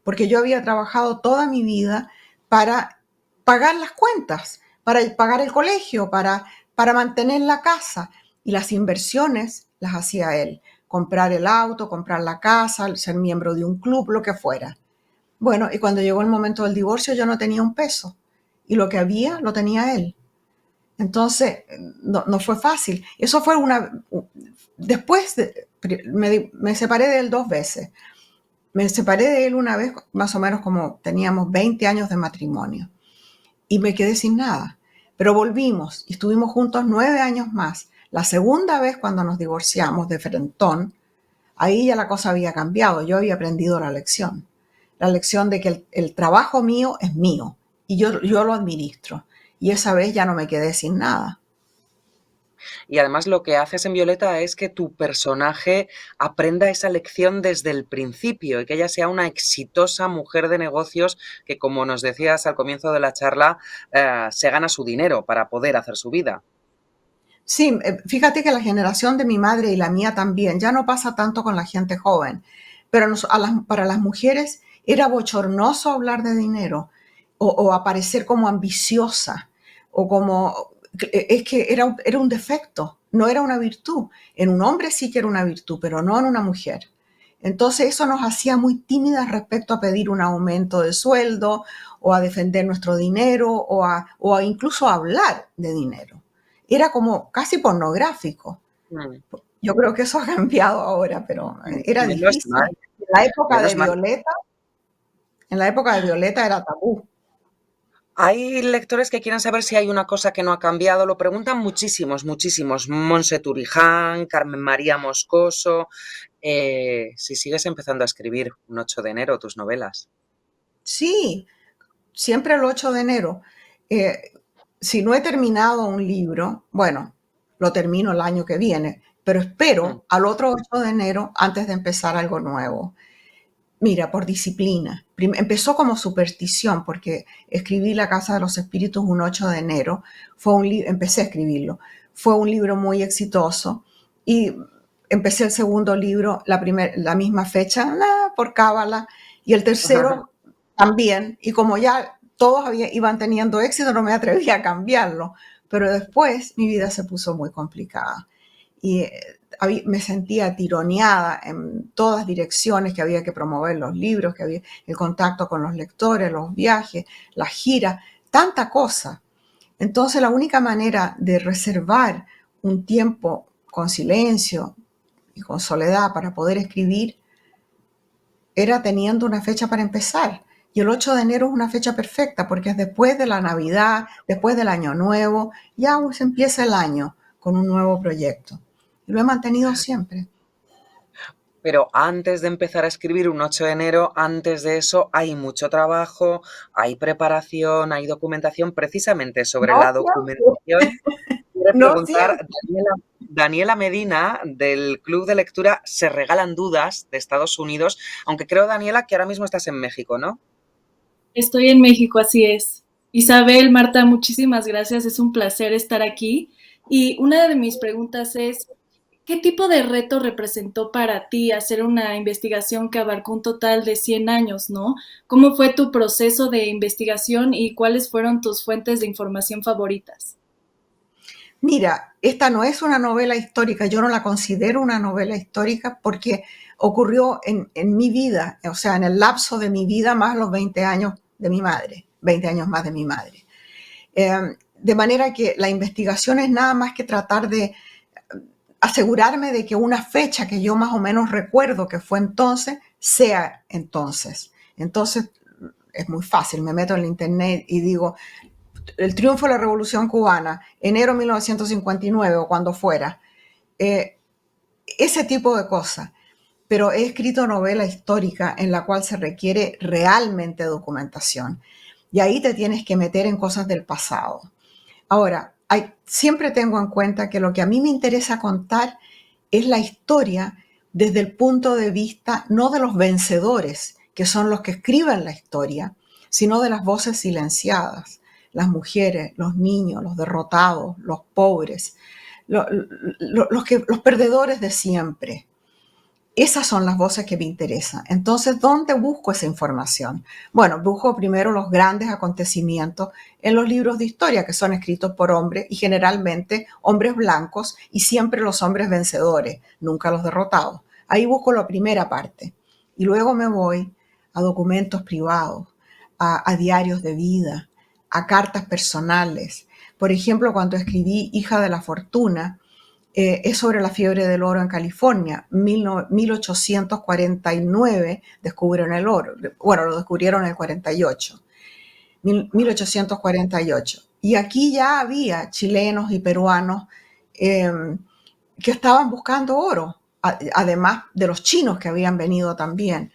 porque yo había trabajado toda mi vida para pagar las cuentas, para pagar el colegio, para mantener la casa, y las inversiones las hacía él: comprar el auto, comprar la casa, ser miembro de un club, lo que fuera. Bueno, y cuando llegó el momento del divorcio yo no tenía un peso, y lo que había lo tenía él. Entonces, no fue fácil. Eso fue después me separé de él 2 veces. Me separé de él una vez, más o menos como teníamos 20 años de matrimonio, y me quedé sin nada. Pero volvimos y estuvimos juntos 9 años más. La segunda vez, cuando nos divorciamos de frentón, ahí ya la cosa había cambiado. Yo había aprendido la lección. La lección de que el trabajo mío es mío y yo lo administro. Y esa vez ya no me quedé sin nada. Y además lo que haces en Violeta es que tu personaje aprenda esa lección desde el principio y que ella sea una exitosa mujer de negocios que, como nos decías al comienzo de la charla, se gana su dinero para poder hacer su vida. Sí, fíjate que la generación de mi madre y la mía también, ya no pasa tanto con la gente joven, pero para las mujeres era bochornoso hablar de dinero o aparecer como ambiciosa o como... Es que era un defecto, no era una virtud. En un hombre sí que era una virtud, pero no en una mujer. Entonces eso nos hacía muy tímidas respecto a pedir un aumento de sueldo o a defender nuestro dinero o a incluso hablar de dinero. Era como casi pornográfico. Mm. Yo creo que eso ha cambiado ahora, pero era Menos difícil. mal, En la época de menos mal. Violeta era tabú. Hay lectores que quieren saber si hay una cosa que no ha cambiado. Lo preguntan muchísimos, muchísimos. Monse Turiján, Carmen María Moscoso. Si sigues empezando a escribir un 8 de enero tus novelas. Sí, siempre el 8 de enero. Si no he terminado un libro, bueno, lo termino el año que viene, pero espero al otro 8 de enero antes de empezar algo nuevo. Mira, por disciplina. Empezó como superstición porque escribí La Casa de los Espíritus un 8 de enero. Empecé a escribirlo. Fue un libro muy exitoso y empecé el segundo libro la misma fecha, por cábala, y el tercero también. Y como ya todos iban teniendo éxito, no me atreví a cambiarlo. Pero después mi vida se puso muy complicada. Y me sentía tironeada en todas direcciones, que había que promover los libros, que había el contacto con los lectores, los viajes, las giras, tanta cosa. Entonces la única manera de reservar un tiempo con silencio y con soledad para poder escribir era teniendo una fecha para empezar. Y el 8 de enero es una fecha perfecta porque es después de la Navidad, después del Año Nuevo, ya se empieza el año con un nuevo proyecto. Y lo he mantenido siempre. Pero antes de empezar a escribir un 8 de enero, antes de eso hay mucho trabajo, hay preparación, hay documentación. Precisamente sobre No la siempre, documentación, quiero no preguntar, siempre. Daniela Medina, del Club de Lectura Se Regalan Dudas de Estados Unidos, aunque creo, Daniela, que ahora mismo estás en México, ¿no? Estoy en México, así es. Isabel, Marta, muchísimas gracias. Es un placer estar aquí. Y una de mis preguntas es, ¿qué tipo de reto representó para ti hacer una investigación que abarcó un total de 100 años, ¿no? ¿Cómo fue tu proceso de investigación y cuáles fueron tus fuentes de información favoritas? Mira, esta no es una novela histórica, yo no la considero una novela histórica porque ocurrió en mi vida, o sea, en el lapso de mi vida más los 20 años de mi madre, 20 años más de mi madre. De manera que la investigación es nada más que tratar de asegurarme de que una fecha que yo más o menos recuerdo que fue entonces, sea entonces. Entonces es muy fácil, me meto en el internet y digo, el triunfo de la Revolución Cubana, enero de 1959 o cuando fuera, ese tipo de cosas. Pero he escrito novela histórica en la cual se requiere realmente documentación. Y ahí te tienes que meter en cosas del pasado. Ahora, siempre tengo en cuenta que lo que a mí me interesa contar es la historia desde el punto de vista no de los vencedores, que son los que escriben la historia, sino de las voces silenciadas, las mujeres, los niños, los derrotados, los pobres, los perdedores de siempre. Esas son las voces que me interesan. Entonces, ¿dónde busco esa información? Bueno, busco primero los grandes acontecimientos en los libros de historia que son escritos por hombres y generalmente hombres blancos y siempre los hombres vencedores, nunca los derrotados. Ahí busco la primera parte y luego me voy a documentos privados, a diarios de vida, a cartas personales. Por ejemplo, cuando escribí Hija de la Fortuna, es sobre la fiebre del oro en California. 1849 descubrieron el oro. Bueno, lo descubrieron en el 48. 1848. Y aquí ya había chilenos y peruanos que estaban buscando oro, además de los chinos que habían venido también.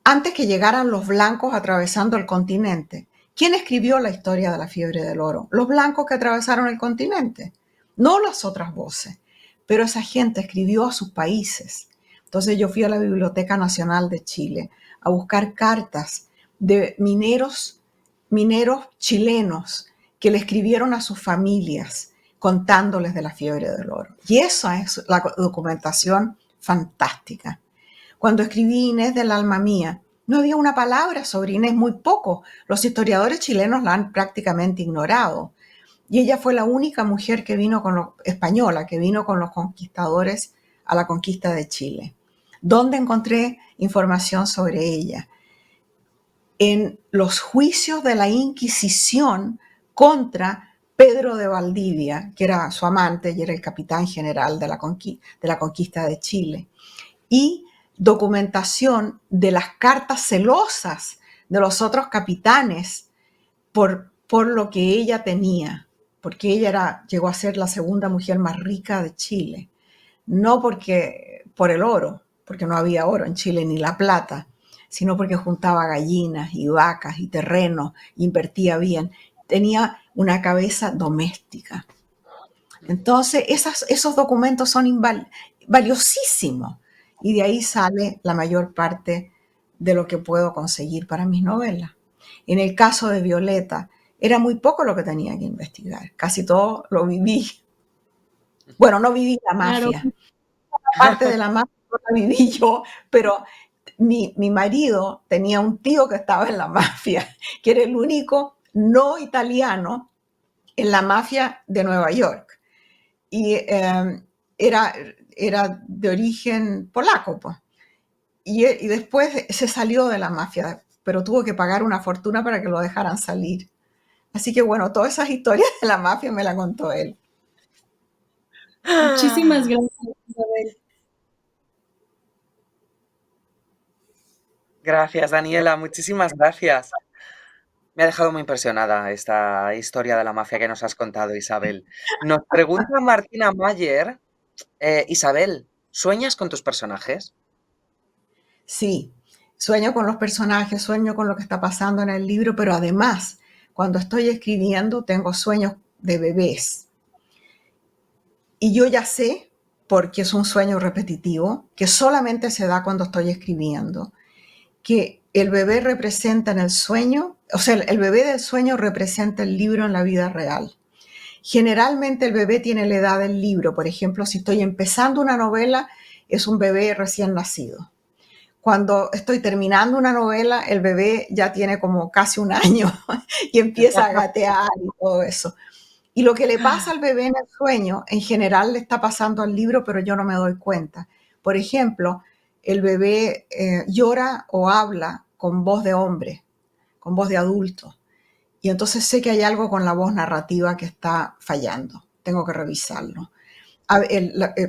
Antes que llegaran los blancos atravesando el continente, ¿quién escribió la historia de la fiebre del oro? Los blancos que atravesaron el continente, no las otras voces. Pero esa gente escribió a sus países. Entonces yo fui a la Biblioteca Nacional de Chile a buscar cartas de mineros chilenos que le escribieron a sus familias contándoles de la fiebre del oro. Y esa es la documentación fantástica. Cuando escribí Inés del alma mía, no había una palabra sobre Inés, muy poco. Los historiadores chilenos la han prácticamente ignorado. Y ella fue la única mujer que vino española, que vino con los conquistadores a la conquista de Chile. ¿Dónde encontré información sobre ella? En los juicios de la Inquisición contra Pedro de Valdivia, que era su amante y era el capitán general de la conquista de Chile. Y documentación de las cartas celosas de los otros capitanes por lo que ella tenía, porque ella llegó a ser la segunda mujer más rica de Chile, no por el oro, porque no había oro en Chile ni la plata, sino porque juntaba gallinas y vacas y terrenos, invertía bien, tenía una cabeza doméstica. Entonces, esos documentos son valiosísimos y de ahí sale la mayor parte de lo que puedo conseguir para mis novelas. En el caso de Violeta, era muy poco lo que tenía que investigar, casi todo lo viví. Bueno, no viví la mafia, Claro. parte de la mafia no la viví yo, pero mi marido tenía un tío que estaba en la mafia, que era el único no italiano en la mafia de Nueva York. Y era de origen polaco, pues. Y después se salió de la mafia, pero tuvo que pagar una fortuna para que lo dejaran salir. Así que bueno, todas esas historias de la mafia me las contó él. Muchísimas gracias, Isabel. Gracias, Daniela, muchísimas gracias. Me ha dejado muy impresionada esta historia de la mafia que nos has contado, Isabel. Nos pregunta Martina Mayer, Isabel, ¿sueñas con tus personajes? Sí, sueño con los personajes, sueño con lo que está pasando en el libro, pero además, cuando estoy escribiendo, tengo sueños de bebés. Y yo ya sé, porque es un sueño repetitivo, que solamente se da cuando estoy escribiendo, que el bebé representa en el sueño, o sea, el bebé del sueño representa el libro en la vida real. Generalmente el bebé tiene la edad del libro. Por ejemplo, si estoy empezando una novela, es un bebé recién nacido. Cuando estoy terminando una novela, el bebé ya tiene como casi un año y empieza a gatear y todo eso. Y lo que le pasa al bebé en el sueño, en general le está pasando al libro, pero yo no me doy cuenta. Por ejemplo, el bebé llora o habla con voz de hombre, con voz de adulto. Y entonces sé que hay algo con la voz narrativa que está fallando. Tengo que revisarlo.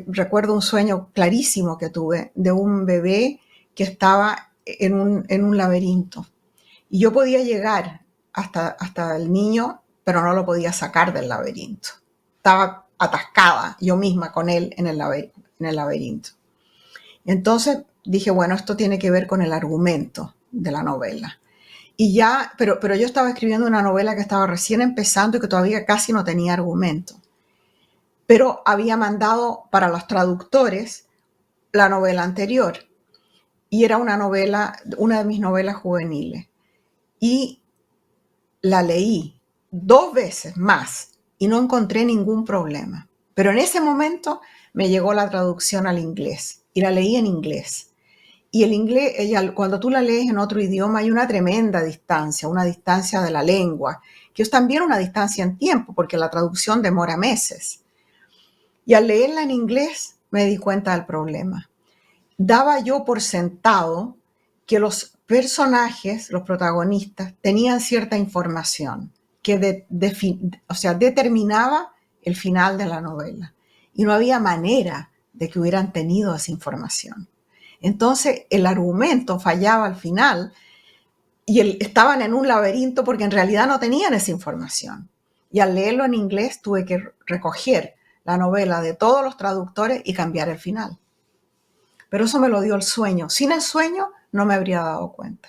Recuerdo un sueño clarísimo que tuve de un bebé que estaba en un laberinto. Y yo podía llegar hasta el niño, pero no lo podía sacar del laberinto. Estaba atascada yo misma con él en el laberinto. Entonces dije, bueno, esto tiene que ver con el argumento de la novela. Y ya, pero yo estaba escribiendo una novela que estaba recién empezando y que todavía casi no tenía argumento. Pero había mandado para los traductores la novela anterior. Y era una de mis novelas juveniles. Y la leí 2 veces más y no encontré ningún problema. Pero en ese momento me llegó la traducción al inglés y la leí en inglés. Y el inglés, cuando tú la lees en otro idioma, hay una tremenda distancia, una distancia de la lengua, que es también una distancia en tiempo, porque la traducción demora meses. Y al leerla en inglés me di cuenta del problema. Daba yo por sentado que los personajes, los protagonistas, tenían cierta información que determinaba el final de la novela. Y no había manera de que hubieran tenido esa información. Entonces el argumento fallaba al final y estaban en un laberinto porque en realidad no tenían esa información. Y al leerlo en inglés tuve que recoger la novela de todos los traductores y cambiar el final. Pero eso me lo dio el sueño. Sin el sueño no me habría dado cuenta.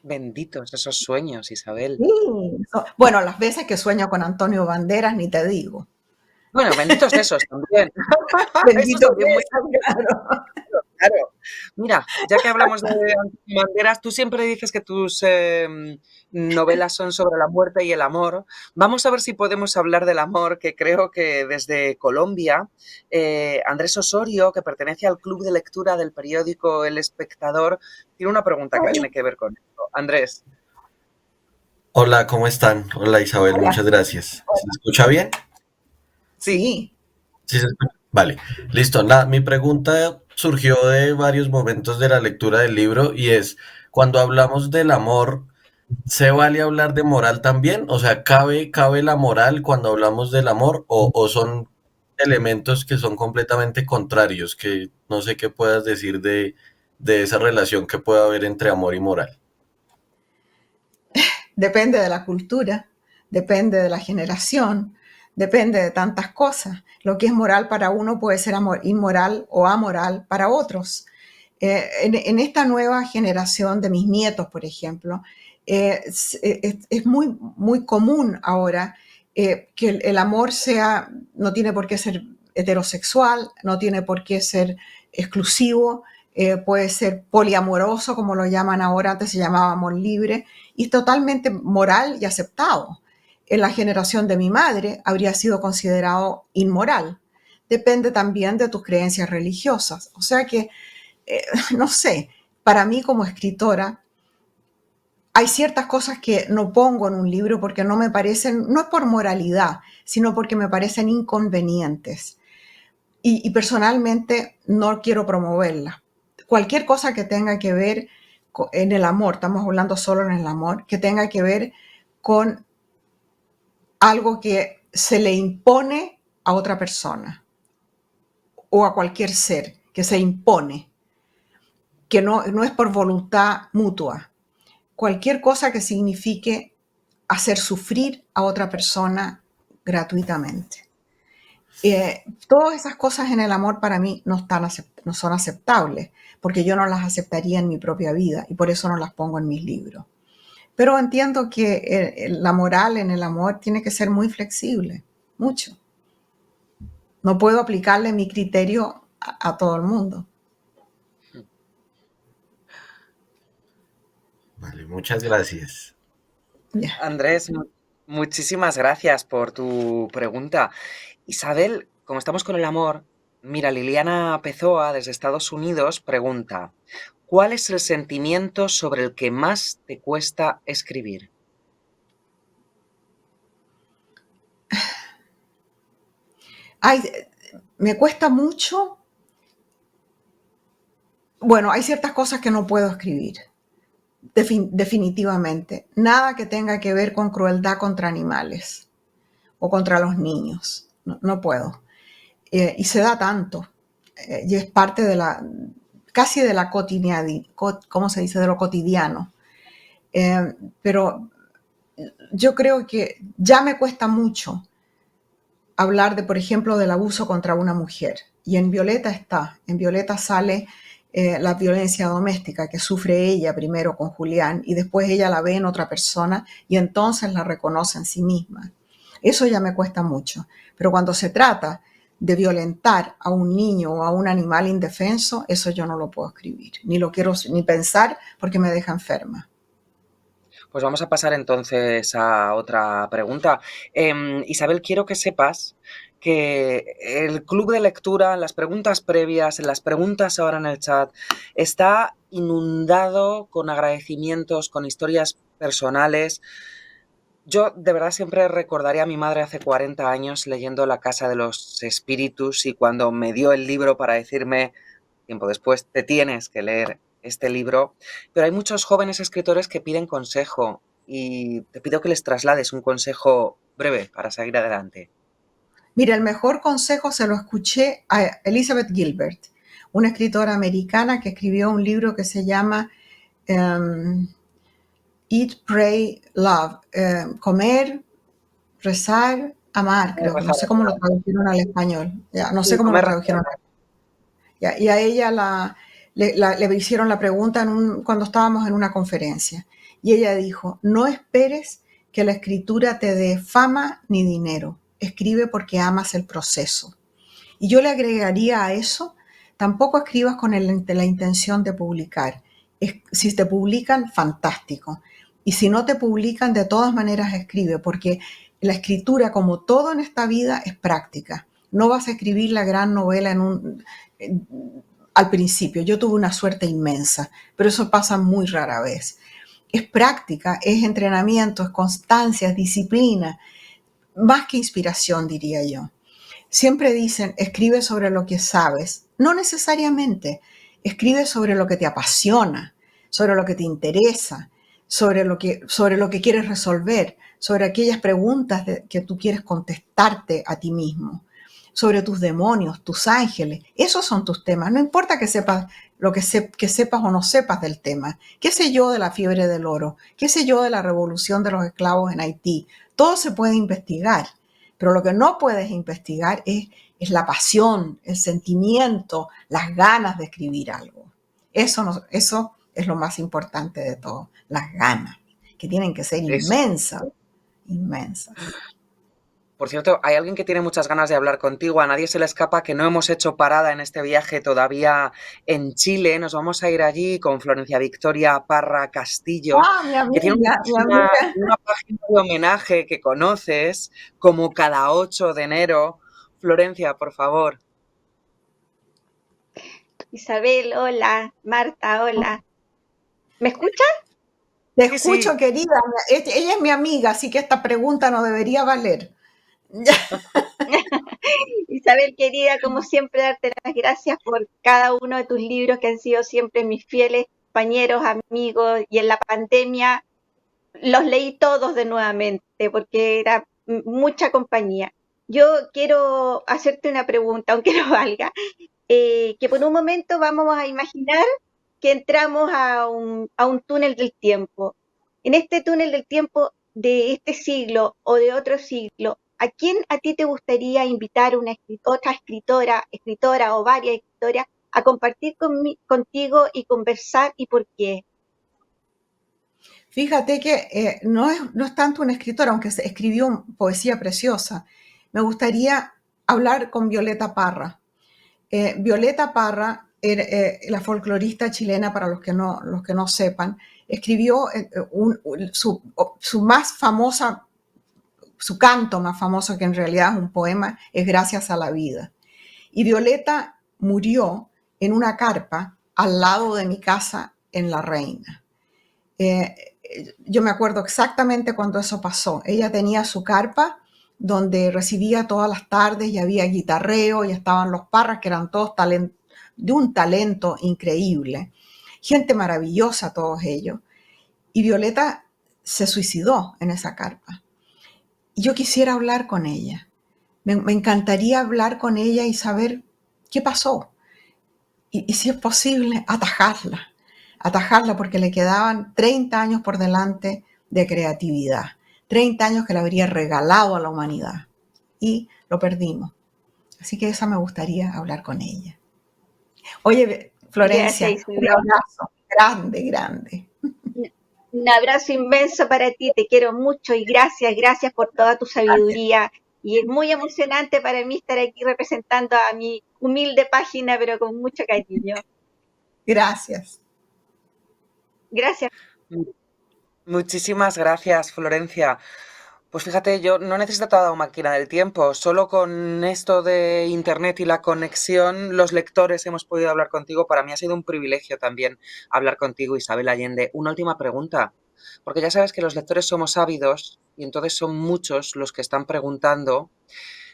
Benditos esos sueños, Isabel. Sí. Bueno, las veces que sueño con Antonio Banderas, ni te digo. Bueno, benditos esos también. Bendito Esos también claro. Claro. Mira, ya que hablamos de Antonio Banderas, tú siempre dices que tus novelas son sobre la muerte y el amor. Vamos a ver si podemos hablar del amor, que creo que desde Colombia, Andrés Osorio, que pertenece al club de lectura del periódico El Espectador, tiene una pregunta que tiene que ver con esto. Andrés. Hola, ¿cómo están? Hola Isabel, Hola. muchas gracias. ¿Se escucha bien? Sí. Sí, se escucha. Vale, listo. Mi pregunta surgió de varios momentos de la lectura del libro y es, cuando hablamos del amor, ¿se vale hablar de moral también? O sea, ¿cabe la moral cuando hablamos del amor o son elementos que son completamente contrarios? Que no sé qué puedas decir de esa relación que puede haber entre amor y moral. Depende de la cultura, depende de la generación, depende de tantas cosas. Lo que es moral para uno puede ser inmoral o amoral para otros. En esta nueva generación de mis nietos, por ejemplo, es muy, muy común ahora que el amor no tiene por qué ser heterosexual, no tiene por qué ser exclusivo, puede ser poliamoroso, como lo llaman ahora, antes se llamaba amor libre, y es totalmente moral y aceptado. En la generación de mi madre habría sido considerado inmoral. Depende también de tus creencias religiosas. O sea que, no sé, para mí como escritora, hay ciertas cosas que no pongo en un libro porque no me parecen, no es por moralidad, sino porque me parecen inconvenientes. Y personalmente no quiero promoverlas. Cualquier cosa que tenga que ver en el amor, estamos hablando solo en el amor, que tenga que ver con algo que se le impone a otra persona o a cualquier ser, que se impone. que no es por voluntad mutua. Cualquier cosa que signifique hacer sufrir a otra persona gratuitamente. Todas esas cosas en el amor para mí no son aceptables, porque yo no las aceptaría en mi propia vida y por eso no las pongo en mis libros. Pero entiendo que la moral en el amor tiene que ser muy flexible, mucho. No puedo aplicarle mi criterio a todo el mundo. Vale, muchas gracias. Andrés, muchísimas gracias por tu pregunta. Isabel, como estamos con el amor, mira, Liliana Pezoa desde Estados Unidos pregunta, ¿cuál es el sentimiento sobre el que más te cuesta escribir? Ay, me cuesta mucho. Bueno, hay ciertas cosas que no puedo escribir, definitivamente. Nada que tenga que ver con crueldad contra animales o contra los niños. No puedo. Y se da tanto. Y es parte casi de la cotidianidad, ¿cómo se dice? De lo cotidiano. Pero yo creo que ya me cuesta mucho hablar por ejemplo, del abuso contra una mujer. Y en Violeta sale la violencia doméstica que sufre ella primero con Julián y después ella la ve en otra persona y entonces la reconoce en sí misma. Eso ya me cuesta mucho. Pero cuando se trata de violentar a un niño o a un animal indefenso, eso yo no lo puedo escribir. Ni lo quiero ni pensar porque me deja enferma. Pues vamos a pasar entonces a otra pregunta. Isabel, quiero que sepas que el club de lectura, en las preguntas previas, en las preguntas ahora en el chat, está inundado con agradecimientos, con historias personales. Yo de verdad siempre recordaré a mi madre hace 40 años leyendo La Casa de los Espíritus y cuando me dio el libro para decirme, tiempo después, te tienes que leer este libro, pero hay muchos jóvenes escritores que piden consejo y te pido que les traslades un consejo breve para seguir adelante. Mira, el mejor consejo se lo escuché a Elizabeth Gilbert, una escritora americana que escribió un libro que se llama Eat, Pray, Love, comer, rezar, amar, creo. No sé cómo lo tradujeron al español. Ya, no sé cómo lo tradujeron al español. Ya, y a ella le hicieron la pregunta cuando estábamos en una conferencia. Y ella dijo, no esperes que la escritura te dé fama ni dinero. Escribe porque amas el proceso. Y yo le agregaría a eso, tampoco escribas con la intención de publicar. Si te publican, fantástico. Y si no te publican, de todas maneras escribe, porque la escritura, como todo en esta vida, es práctica. No vas a escribir la gran novela al principio. Yo tuve una suerte inmensa, pero eso pasa muy rara vez. Es práctica, es entrenamiento, es constancia, es disciplina, más que inspiración, diría yo. Siempre dicen, escribe sobre lo que sabes. No necesariamente. Escribe sobre lo que te apasiona, sobre lo que te interesa, sobre lo que quieres resolver, sobre aquellas preguntas que tú quieres contestarte a ti mismo, sobre tus demonios, tus ángeles. Esos son tus temas. No importa que sepas que sepas o no sepas del tema. ¿Qué sé yo de la fiebre del oro? ¿Qué sé yo de la revolución de los esclavos en Haití? Todo se puede investigar. Pero lo que no puedes investigar es la pasión, el sentimiento, las ganas de escribir algo. Eso es lo más importante de todo, las ganas, que tienen que ser inmensas, inmensas. Por cierto, hay alguien que tiene muchas ganas de hablar contigo. A nadie se le escapa que no hemos hecho parada en este viaje todavía en Chile. Nos vamos a ir allí con Florencia Victoria Parra Castillo, que tiene una página de homenaje que conoces como cada 8 de enero. Florencia, por favor. Isabel, hola. Marta, hola. ¿Me escuchas? Te escucho, sí. Querida. Ella es mi amiga, así que esta pregunta no debería valer. Isabel, querida, como siempre, darte las gracias por cada uno de tus libros que han sido siempre mis fieles compañeros, amigos, y en la pandemia los leí todos de nuevamente porque era mucha compañía. Yo quiero hacerte una pregunta, aunque no valga, que por un momento vamos a imaginar que entramos a un túnel del tiempo. En este túnel del tiempo de este siglo o de otro siglo, ¿a quién a ti te gustaría invitar otra escritora o varias escritoras a compartir contigo y conversar y por qué? Fíjate que no es tanto una escritora, aunque escribió poesía preciosa. Me gustaría hablar con Violeta Parra. Violeta Parra, la folclorista chilena, para los que no sepan, escribió su más famosa, su canto más famoso, que en realidad es un poema, es Gracias a la vida. Y Violeta murió en una carpa al lado de mi casa en La Reina. Yo me acuerdo exactamente cuando eso pasó. Ella tenía su carpa donde recibía todas las tardes y había guitarreo y estaban los Parras, que eran todos de un talento increíble. Gente maravillosa todos ellos. Y Violeta se suicidó en esa carpa. Y yo quisiera hablar con ella. Me encantaría hablar con ella y saber qué pasó. Y si es posible, atajarla porque le quedaban 30 años por delante de creatividad, 30 años que le habría regalado a la humanidad y lo perdimos. Así que esa me gustaría hablar con ella. Oye, Florencia, un abrazo grande. Un abrazo inmenso para ti, te quiero mucho y gracias por toda tu sabiduría. Y es muy emocionante para mí estar aquí representando a mi humilde página, pero con mucho cariño. Gracias. Gracias. Muchísimas gracias, Florencia. Pues fíjate, yo no necesito toda una máquina del tiempo, solo con esto de internet y la conexión, los lectores hemos podido hablar contigo. Para mí ha sido un privilegio también hablar contigo, Isabel Allende. Una última pregunta, porque ya sabes que los lectores somos ávidos y entonces son muchos los que están preguntando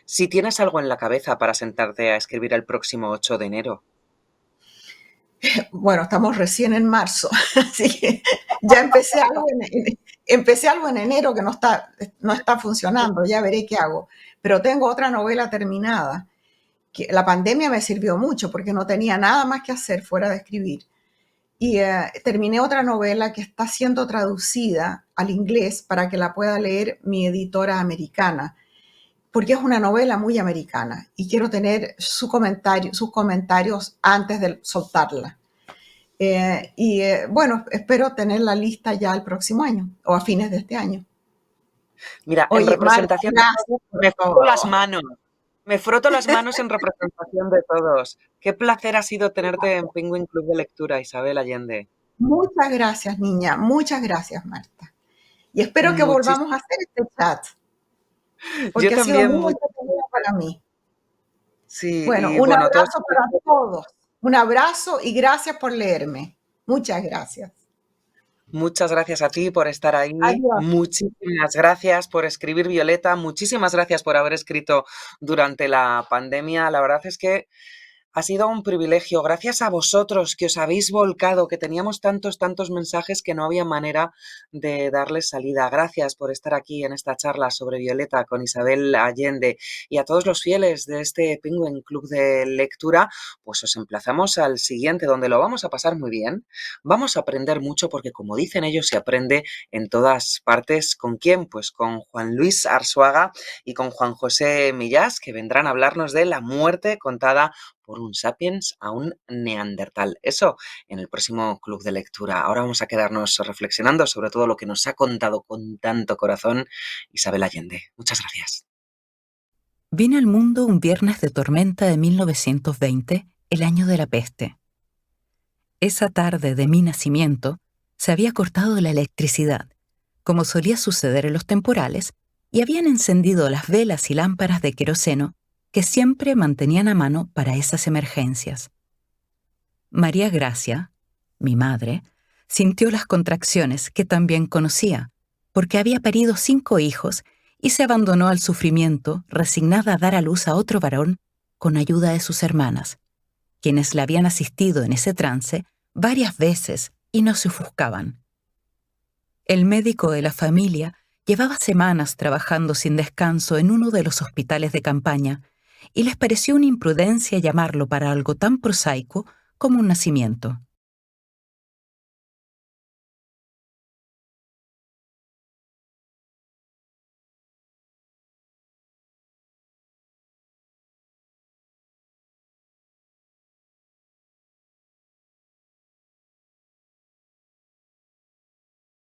si tienes algo en la cabeza para sentarte a escribir el próximo 8 de enero. Bueno, estamos recién en marzo, así que ya empecé algo en enero que no está funcionando, ya veré qué hago. Pero tengo otra novela terminada, que la pandemia me sirvió mucho porque no tenía nada más que hacer fuera de escribir. Y terminé otra novela que está siendo traducida al inglés para que la pueda leer mi editora americana, porque es una novela muy americana y quiero tener sus comentarios antes de soltarla. Bueno, espero tenerla lista ya el próximo año o a fines de este año. Mira, en representación de todos, me froto las manos. Me froto las manos en representación de todos. Qué placer ha sido tenerte en Penguin Club de Lectura, Isabel Allende. Muchas gracias, niña. Muchas gracias, Marta. Y espero que volvamos a hacer este chat. Porque yo también, ha sido muy entretenido para mí. Sí, bueno, un abrazo para todos. Un abrazo y gracias por leerme. Muchas gracias. Muchas gracias a ti por estar ahí. Adiós. Muchísimas gracias por escribir, Violeta. Muchísimas gracias por haber escrito durante la pandemia. La verdad es que ha sido un privilegio. Gracias a vosotros que os habéis volcado, que teníamos tantos mensajes que no había manera de darles salida. Gracias por estar aquí en esta charla sobre Violeta con Isabel Allende. Y a todos los fieles de este Penguin Club de Lectura, pues os emplazamos al siguiente, donde lo vamos a pasar muy bien. Vamos a aprender mucho porque, como dicen ellos, se aprende en todas partes. ¿Con quién? Pues con Juan Luis Arzuaga y con Juan José Millás, que vendrán a hablarnos de la muerte contada por un sapiens a un neandertal. Eso en el próximo Club de Lectura. Ahora vamos a quedarnos reflexionando sobre todo lo que nos ha contado con tanto corazón Isabel Allende. Muchas gracias. Vine al mundo un viernes de tormenta de 1920, el año de la peste. Esa tarde de mi nacimiento se había cortado la electricidad, como solía suceder en los temporales, y habían encendido las velas y lámparas de queroseno que siempre mantenían a mano para esas emergencias. María Gracia, mi madre, sintió las contracciones que también conocía, porque había parido 5 hijos y se abandonó al sufrimiento, resignada a dar a luz a otro varón con ayuda de sus hermanas, quienes la habían asistido en ese trance varias veces y no se ofuscaban. El médico de la familia llevaba semanas trabajando sin descanso en uno de los hospitales de campaña y les pareció una imprudencia llamarlo para algo tan prosaico como un nacimiento.